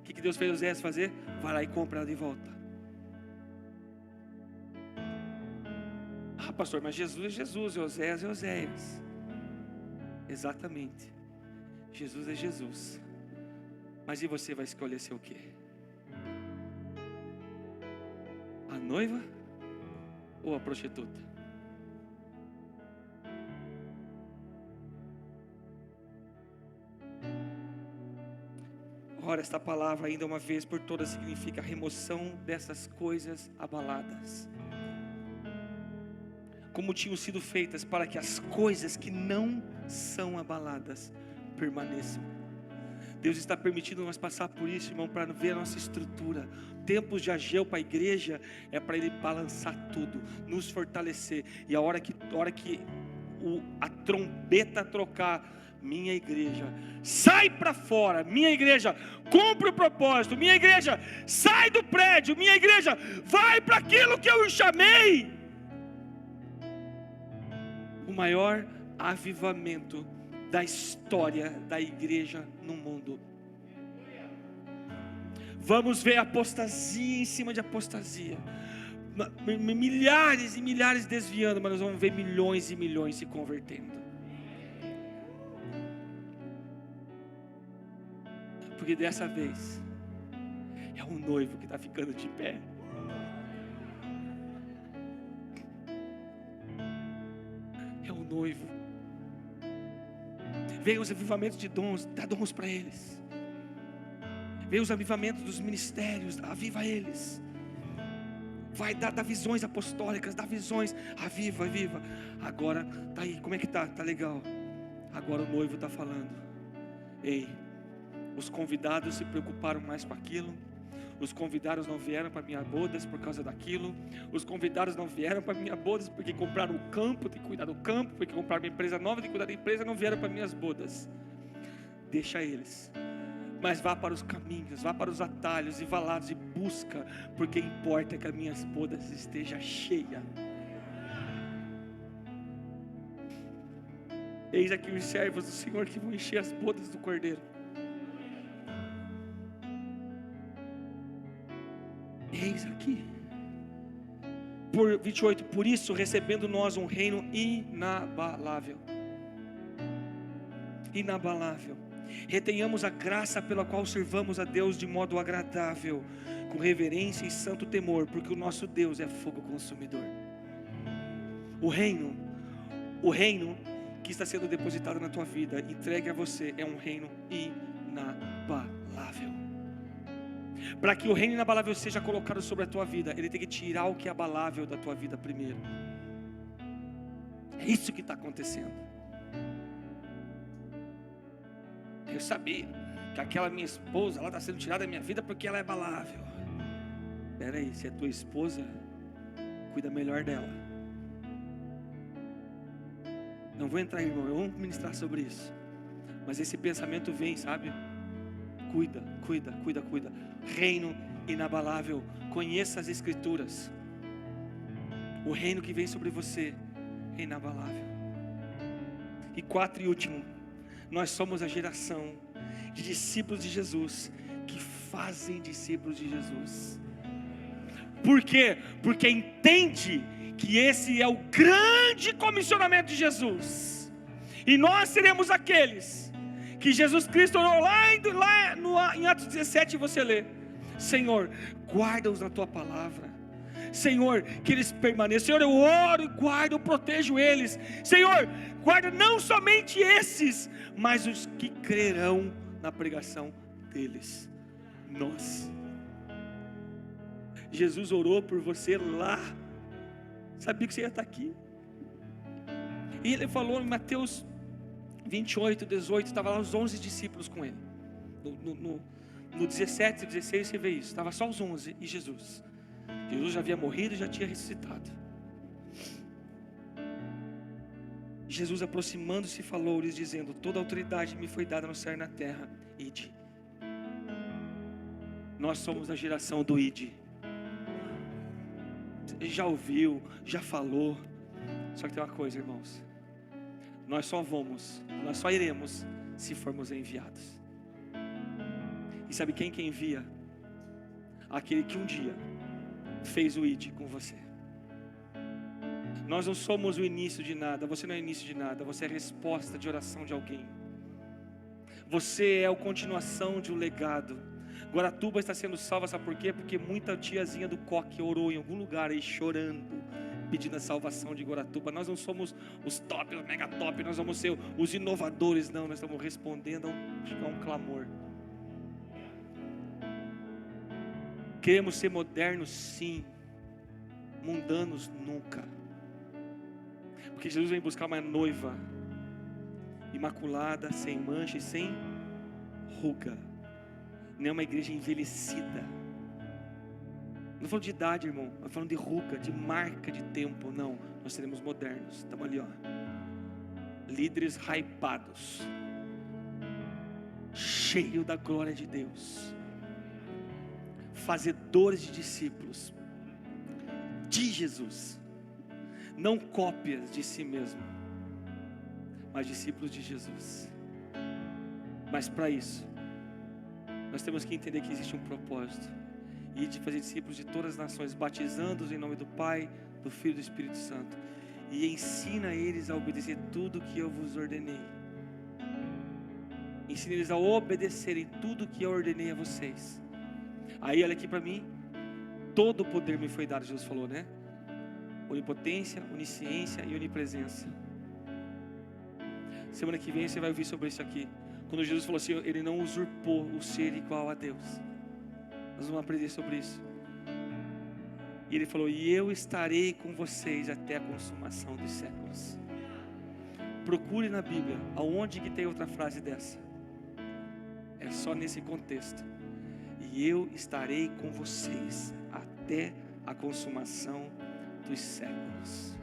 O que Deus fez Oséias fazer? Vai lá e compra ela de volta. Ah, pastor, mas Jesus é Jesus, e Oséias é Oséias. Exatamente. Jesus é Jesus. Mas e você vai escolher ser o quê? A noiva ou a prostituta? Ora, esta palavra ainda uma vez por todas significa a remoção dessas coisas abaladas, como tinham sido feitas para que as coisas que não são abaladas permaneçam. Deus está permitindo nós passar por isso, irmão, para ver a nossa estrutura. Tempos de Ageu para a igreja é para Ele balançar tudo, nos fortalecer. E a hora que a trombeta trocar, minha igreja, sai para fora. Minha igreja, cumpre o propósito. Minha igreja, sai do prédio. Minha igreja, vai para aquilo que eu chamei. O maior avivamento da história da igreja no mundo. Vamos ver apostasia em cima de apostasia, milhares e milhares desviando, mas nós vamos ver milhões e milhões se convertendo. Porque dessa vez é um noivo que está ficando de pé. É um noivo. Veio os avivamentos de dons, dá dons para eles. Veio os avivamentos dos ministérios, aviva eles. Vai dar visões apostólicas, dá visões, aviva. Agora tá aí, como é que tá? Tá legal. Agora o noivo está falando: ei, os convidados se preocuparam mais com aquilo. Os convidados não vieram para minha bodas por causa daquilo. Os convidados não vieram para minha bodas porque compraram o campo, tem que cuidar do campo. Porque compraram uma empresa nova, tem que cuidar da empresa. Não vieram para minhas bodas. Deixa eles. Mas vá para os caminhos, vá para os atalhos e valados e busca, porque importa que as minhas bodas estejam cheias. Eis aqui os servos do Senhor que vão encher as bodas do Cordeiro. Eis aqui. Por 28, por isso recebendo nós um reino inabalável. Inabalável. Retenhamos a graça pela qual servamos a Deus de modo agradável, com reverência e santo temor, porque o nosso Deus é fogo consumidor. O reino que está sendo depositado na tua vida, entregue a você, é um reino inabalável. Para que o reino inabalável seja colocado sobre a tua vida, ele tem que tirar o que é abalável da tua vida primeiro. É isso que está acontecendo. Eu sabia que aquela minha esposa, ela está sendo tirada da minha vida porque ela é abalável. Espera aí, se é tua esposa, cuida melhor dela. Não vou entrar, irmão, eu vou ministrar sobre isso. Mas esse pensamento vem, sabe? Cuida. Reino inabalável. Conheça as escrituras. O reino que vem sobre você é inabalável. E 4 e último, nós somos a geração de discípulos de Jesus, que fazem discípulos de Jesus. Por quê? Porque entende que esse é o grande comissionamento de Jesus. E nós seremos aqueles que Jesus Cristo orou lá em Atos 17, você lê: Senhor, guarda-os na tua palavra. Senhor, que eles permaneçam. Senhor, eu oro e guardo, eu protejo eles. Senhor, guarda não somente esses, mas os que crerão na pregação deles. Nós. Jesus orou por você lá. Sabia que você ia estar aqui. E ele falou em Mateus 28, 18, estava lá os 11 discípulos com ele. No 17 e 16 você vê isso, estava só os 11 e Jesus. Jesus já havia morrido e já tinha ressuscitado. Jesus, aproximando-se, falou-lhes dizendo: toda autoridade me foi dada no céu e na terra. Ide. Nós somos a geração do ide. Já ouviu, já falou. Só que tem uma coisa, irmãos: nós só iremos se formos enviados. E sabe quem que envia? Aquele que um dia fez o id com você. Nós não somos o início de nada. Você não é o início de nada. Você é a resposta de oração de alguém. Você é a continuação de um legado. Guaratuba está sendo salva, sabe por quê? Porque muita tiazinha do coque orou em algum lugar aí chorando, pedindo a salvação de Guaratuba. Nós não somos os top, os mega top. Nós vamos ser os inovadores. Não, nós estamos respondendo a um clamor. Queremos ser modernos, sim. Mundanos, nunca. Porque Jesus vem buscar uma noiva imaculada, sem mancha e sem ruga. Não é uma igreja envelhecida. Não estou falando de idade, irmão. Estou falando de ruga, de marca de tempo. Não, nós seremos modernos. Estamos ali, ó. Líderes hypados, cheio da glória de Deus, fazedores de discípulos de Jesus, não cópias de si mesmo, mas discípulos de Jesus. Mas para isso, nós temos que entender que existe um propósito. E de fazer discípulos de todas as nações, batizando-os em nome do Pai, do Filho e do Espírito Santo. E ensina eles a obedecer tudo que eu vos ordenei. Ensina eles a obedecerem tudo que eu ordenei a vocês. Aí olha aqui para mim. Todo o poder me foi dado, Jesus falou, né? Onipotência, onisciência e onipresença. Semana que vem você vai ouvir sobre isso aqui. Quando Jesus falou assim, ele não usurpou o ser igual a Deus. Nós vamos aprender sobre isso. E ele falou, e eu estarei com vocês até a consumação dos séculos. Procure na Bíblia, aonde que tem outra frase dessa. É só nesse contexto. E eu estarei com vocês até a consumação dos séculos.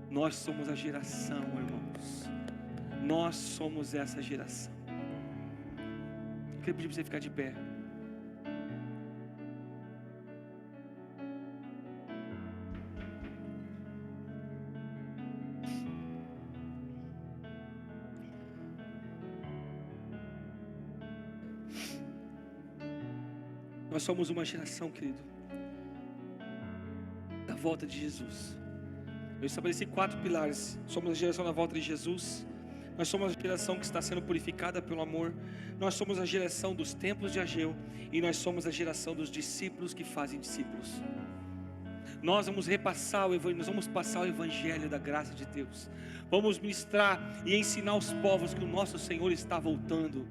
Nós somos a geração, irmãos. Nós somos essa geração. Eu queria pedir para você ficar de pé. Nós somos uma geração, querido, da volta de Jesus. Eu estabeleci 4 pilares. Somos a geração da volta de Jesus. Nós somos a geração que está sendo purificada pelo amor. Nós somos a geração dos templos de Ageu. E nós somos a geração dos discípulos que fazem discípulos. Nós vamos repassar o evangelho, nós vamos passar o evangelho da graça de Deus. Vamos ministrar e ensinar aos povos que o nosso Senhor está voltando.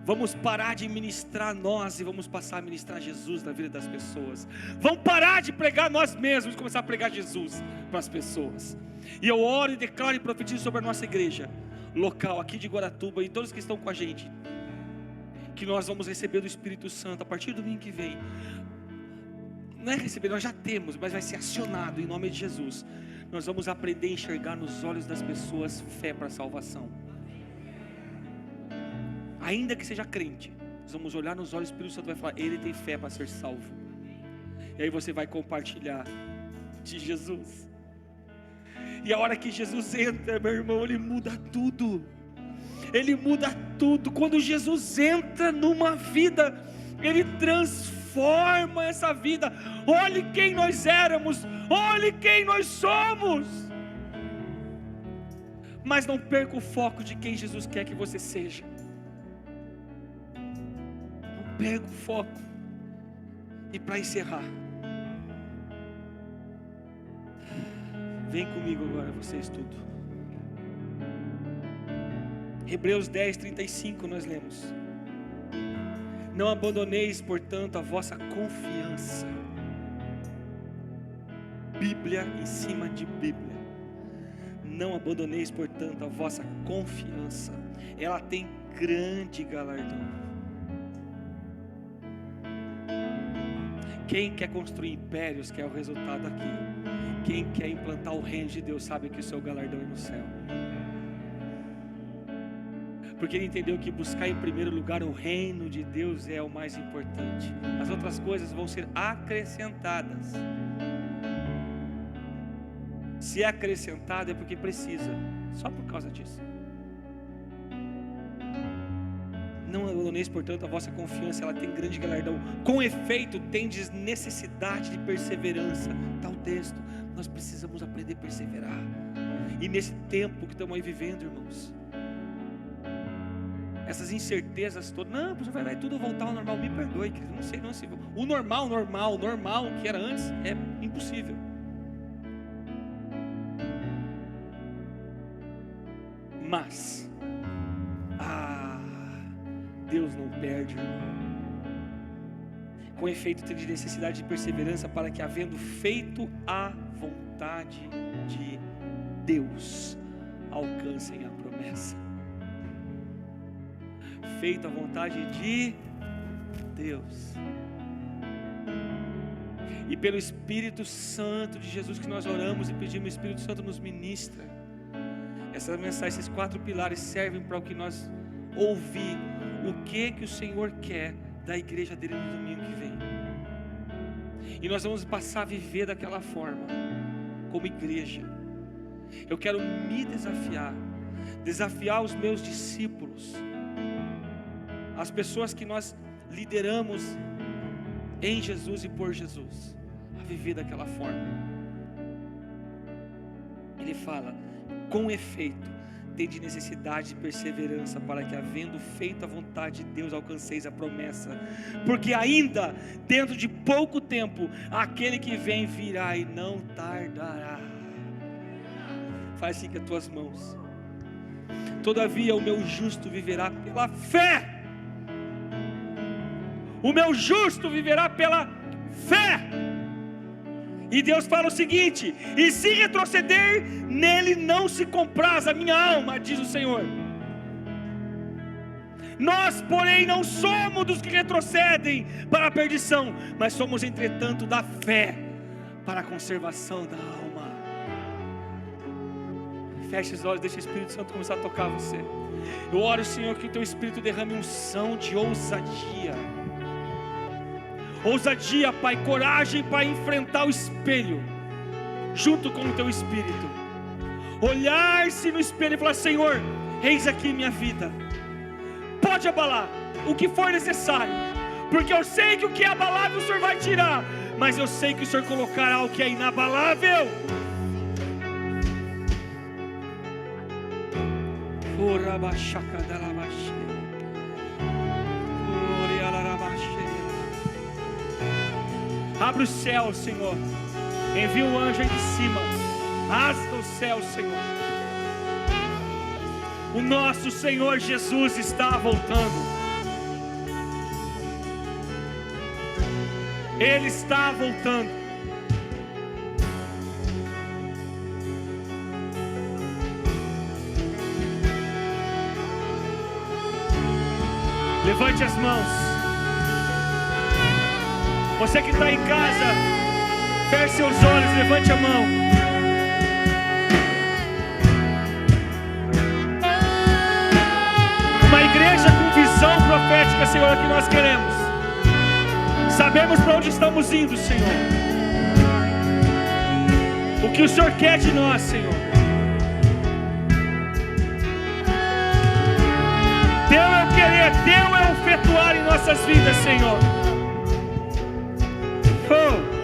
Vamos parar de ministrar nós e vamos passar a ministrar Jesus na vida das pessoas. Vamos parar de pregar nós mesmos e começar a pregar Jesus para as pessoas. E eu oro e declaro e profetizo sobre a nossa igreja local aqui de Guaratuba e todos que estão com a gente, que nós vamos receber do Espírito Santo a partir do domingo que vem. Não é receber, nós já temos, mas vai ser acionado em nome de Jesus. Nós vamos aprender a enxergar nos olhos das pessoas fé para a salvação. Ainda que seja crente, nós vamos olhar nos olhos, o Espírito Santo vai falar, ele tem fé para ser salvo. E aí você vai compartilhar de Jesus. E a hora que Jesus entra, meu irmão, ele muda tudo. Ele muda tudo. Quando Jesus entra numa vida, ele transforma essa vida. Olhe quem nós éramos, olhe quem nós somos. Mas não perca o foco de quem Jesus quer que você seja. Pega o foco. E para encerrar, vem comigo agora, vocês tudo. Hebreus 10, 35 nós lemos. Não abandoneis, portanto, a vossa confiança. Bíblia em cima de Bíblia. Não abandoneis, portanto, a vossa confiança. Ela tem grande galardão. Quem quer construir impérios quer o resultado aqui. Quem quer implantar o reino de Deus sabe que o seu galardão é no céu. Porque ele entendeu que buscar em primeiro lugar o reino de Deus é o mais importante. As outras coisas vão ser acrescentadas. Se é acrescentado é porque precisa. Só por causa disso. Não abandoneis, portanto, a vossa confiança, ela tem grande galardão. Com efeito, tendes necessidade de perseverança. Está o texto. Nós precisamos aprender a perseverar. E nesse tempo que estamos aí vivendo, irmãos, essas incertezas todas, não, vai tudo voltar ao normal. Me perdoe, querido, não sei, não sei. O normal que era antes, é impossível. Mas Deus não perde, irmão. Com efeito, tem de necessidade de perseverança, para que, havendo feito a vontade de Deus, alcancem a promessa. Feito a vontade de Deus. E pelo Espírito Santo de Jesus que nós oramos e pedimos, o Espírito Santo nos ministra. Essa mensagem, esses 4 pilares servem para o que nós ouvir. O que o Senhor quer da igreja dele no domingo que vem. E nós vamos passar a viver daquela forma, como igreja. Eu quero me desafiar os meus discípulos as pessoas que nós lideramos em Jesus e por Jesus, a viver daquela forma. Ele fala: com efeito, tende necessidade de perseverança, para que, havendo feito a vontade de Deus, alcanceis a promessa. Porque ainda, dentro de pouco tempo, aquele que vem virá e não tardará. Faz assim com as tuas mãos. Todavia o meu justo viverá pela fé. O meu justo viverá pela fé. E Deus fala o seguinte: e se retroceder, nele não se compraz a minha alma, diz o Senhor. Nós, porém, não somos dos que retrocedem para a perdição, mas somos, entretanto, da fé para a conservação da alma. Feche os olhos, deixa o Espírito Santo começar a tocar você. Eu oro, Senhor, que o teu Espírito derrame unção de ousadia. Ousadia, Pai, coragem para enfrentar o espelho, junto com o teu Espírito. Olhar-se no espelho e falar: Senhor, eis aqui minha vida. Pode abalar o que for necessário, porque eu sei que o que é abalável o Senhor vai tirar, mas eu sei que o Senhor colocará o que é inabalável. Abre o céu, Senhor. Envia um anjo aí de cima. Rasga o céu, Senhor. O nosso Senhor Jesus está voltando. Ele está voltando. Levante as mãos. Você que está em casa, feche seus olhos, levante a mão. Uma igreja com visão profética, Senhor, é que nós queremos. Sabemos para onde estamos indo, Senhor. O que o Senhor quer de nós, Senhor. Teu é o querer, teu é o efetuar em nossas vidas, Senhor. Oh.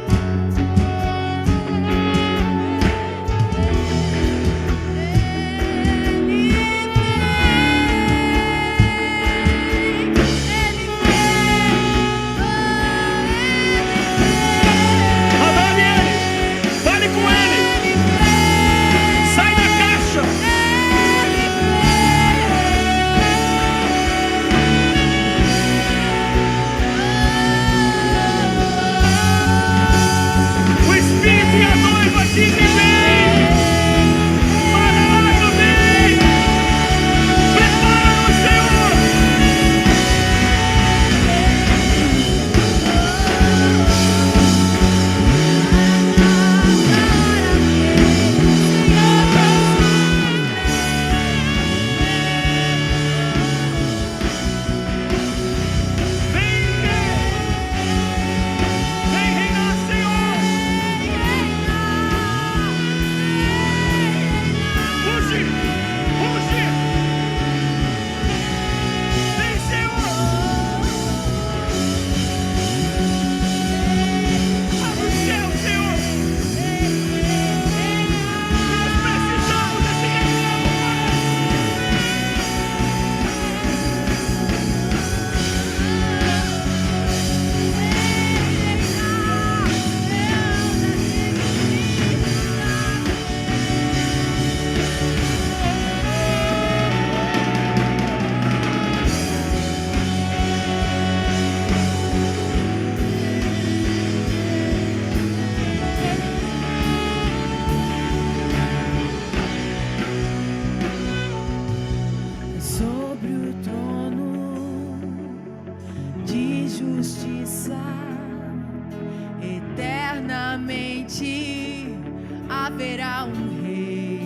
haverá um rei,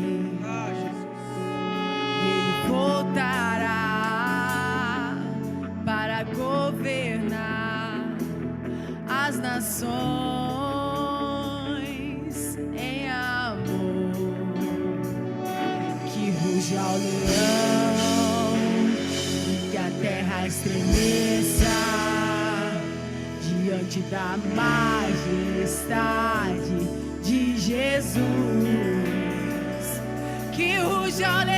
ele voltará para governar as nações em amor, que ruja o leão, que a terra está estremeça diante da majestade de Jesus. Que ruja o leão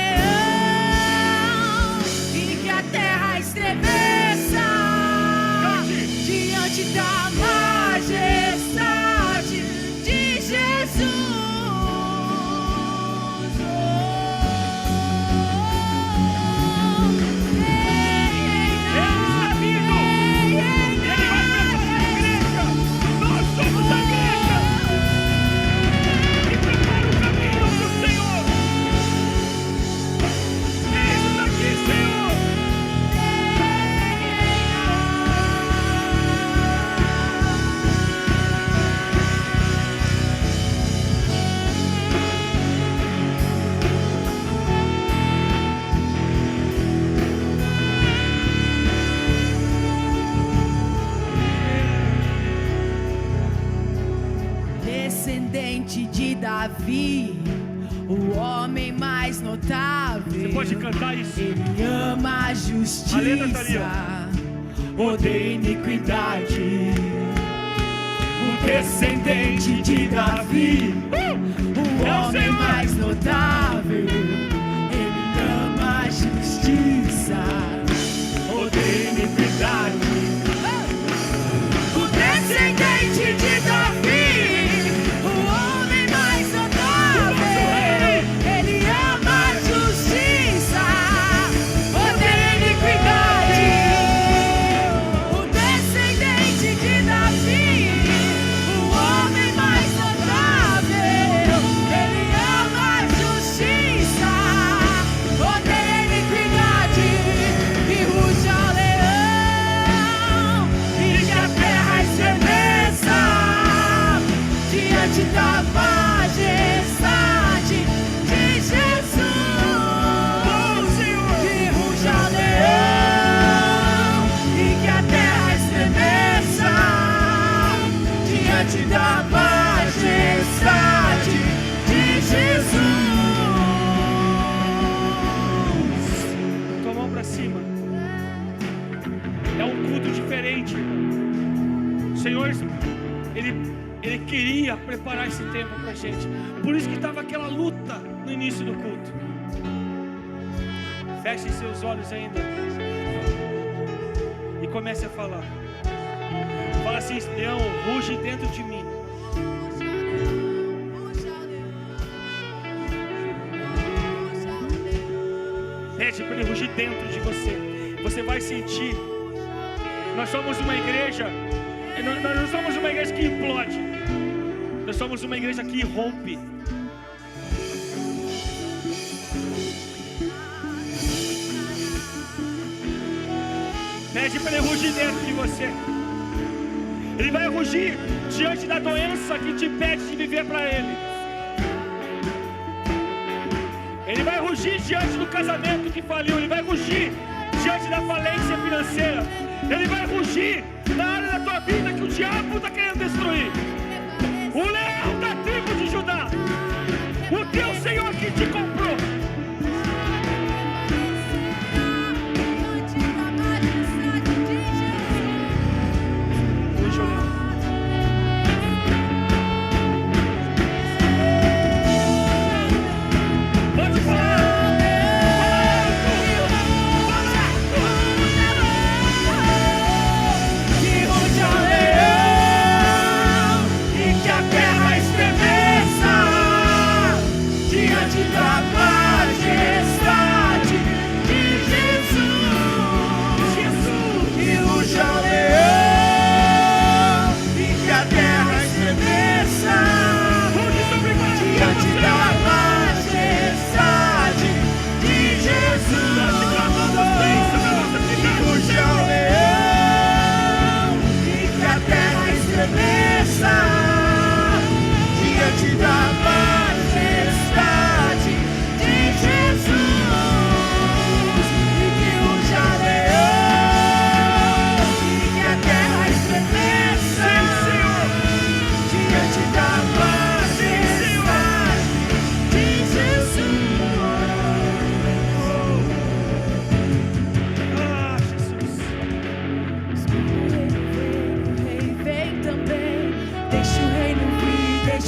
e que a terra estremeça diante da majestade de Jesus. Descendente de Davi, o homem mais notável. Você pode cantar isso? Ele ama a justiça, a letra tá ali, odeia iniquidade. O descendente de Davi, o homem mais notável. Ele ama a justiça, odeia iniquidade. O descendente de Davi, da majestade de Jesus. Que ruja o leão e que a terra estremeça diante da majestade de Jesus. Tua mão pra cima. É um culto diferente. O Senhor, Ele queria preparar esse tempo pra gente. Por isso que estava aquela luta no início do culto. Feche seus olhos ainda e comece a falar. Fala assim: leão, ruge dentro de mim. Pede para ele rugir dentro de você. Você vai sentir. Nós somos uma igreja. Nós não somos uma igreja que implode. Nós somos uma igreja que rompe. Pede para ele rugir dentro de você. Ele vai rugir diante da doença que te impede de viver para Ele. Ele vai rugir diante do casamento que faliu. Ele vai rugir diante da falência financeira. Ele vai rugir na área da tua vida que o diabo está querendo destruir. O leão da tribo de Judá, o teu Senhor que te comprou. Pode falar. Da majestade de Jesus, que ruja o leão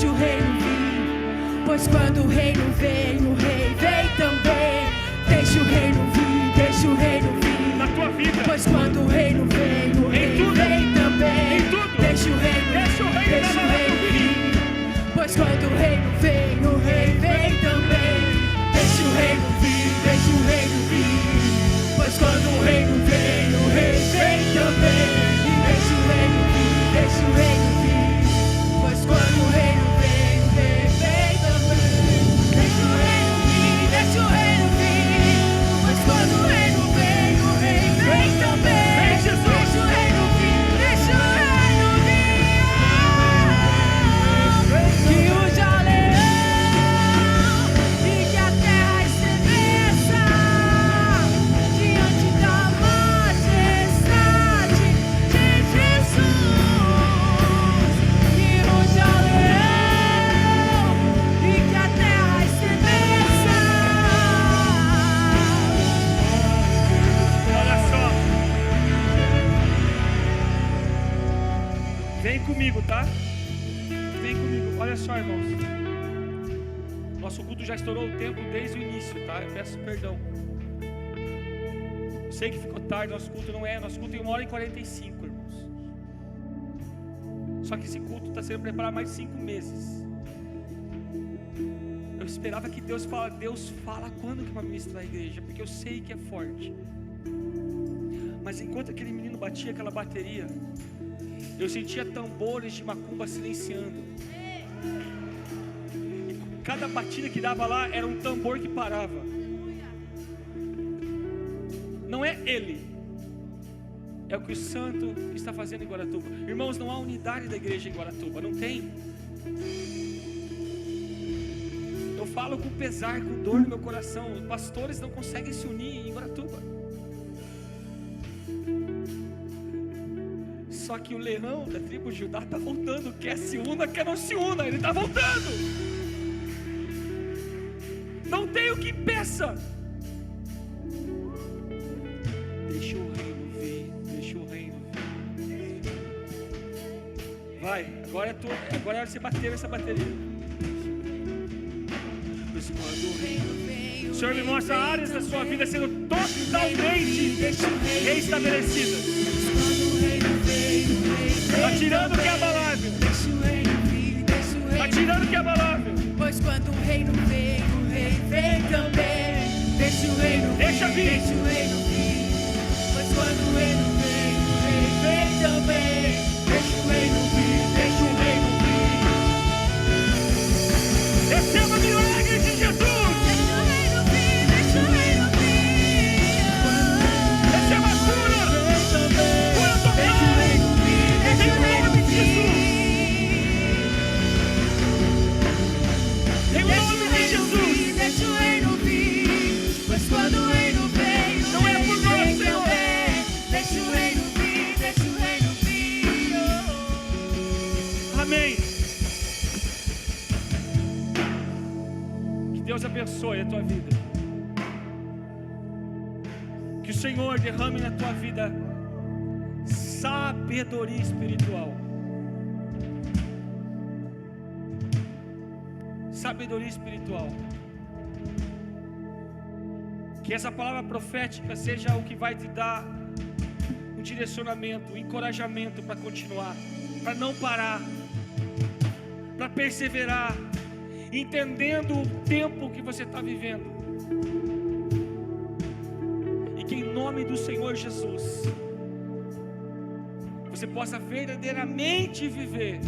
deixa o reino vir. Pois quando o reino vem, o rei vem também. Deixa o reino vir, deixa o reino vir. Na tua vida. Pois quando o reino vem, o rei vem também. Em tudo. Deixa o reino vir. Pois quando o reino vem, o rei vem também. Deixa o reino vir, deixa o reino vir. Pois quando o reino vem, o rei vem também. E deixa o reino vir, deixa o reino vir. Pois quando o reino vem, o rei vem também. Deixa o reino vir, deixa o reino vir. Pois quando o reino vem, o rei vem também. Deixa o reino vir, deixa o reino vir. Que ruja o leão e que a terra estremeça diante da majestade de Jesus. Que ruja o leão e que a terra estremeça. Olha só. Vem comigo, tá? Vem comigo. Olha só, irmãos. Nosso culto já estourou o tempo desde o início, tá? Eu peço perdão. Eu sei que ficou tarde, nosso culto não é. Nosso culto tem 1h45, irmãos. Só que esse culto está sendo preparado há mais de 5 meses. Eu esperava que Deus fala quando que vai ministrar a igreja, porque eu sei que é forte. Mas enquanto aquele menino batia aquela bateria, eu sentia tambores de macumba silenciando. E cada batida que dava lá era um tambor que parava. Não é ele, é o que o santo está fazendo em Guaratuba. Irmãos, não há unidade da igreja em Guaratuba, não tem. Eu falo com pesar, com dor no meu coração. Os pastores não conseguem se unir em Guaratuba. Só que o leão da tribo de Judá está voltando. Quer se una, quer não se una, ele está voltando. Não tem o que impeça. Deixa o reino vir, deixa o reino vir. Vai, agora é hora de você bater nessa bateria. Mas quando o reino vem, o Senhor me mostra áreas da sua vida sendo totalmente reestabelecidas. Está tirando o que é abalável. Está tirando o que é abalável. Pois quando o reino vem, o rei vem também. Deixa o reino vir, deixa vir. Deixa o reino vir. Pois quando o reino vem, o rei vem também. Deixa o reino vir, deixa o reino vir. Receba o milagre de Jesus. Deixa o reino vir, deixa o reino vir. Receba a cura. Cura total. Em nome de Jesus. Em nome de Jesus. Deixa o reino vir. Pois quando o reino vem, o Não é por nós, rei Senhor. também. Deixa o reino vir, deixa o reino vir. Amém. Que Deus abençoe a tua vida. Que o Senhor derrame na tua vida sabedoria espiritual. Sabedoria espiritual. Que essa palavra profética seja o que vai te dar um direcionamento, um encorajamento para continuar, para não parar, para perseverar, entendendo o tempo que você está vivendo. E que em nome do Senhor Jesus você possa verdadeiramente viver,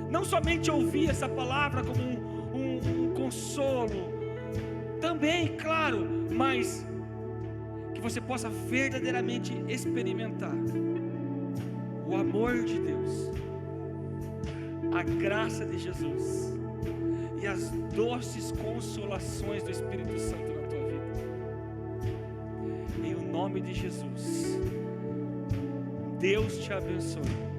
não somente ouvir essa palavra como um consolo, também, claro, mas que você possa verdadeiramente experimentar o amor de Deus, a graça de Jesus e as doces consolações do Espírito Santo na tua vida. Em nome de Jesus, Deus te abençoe.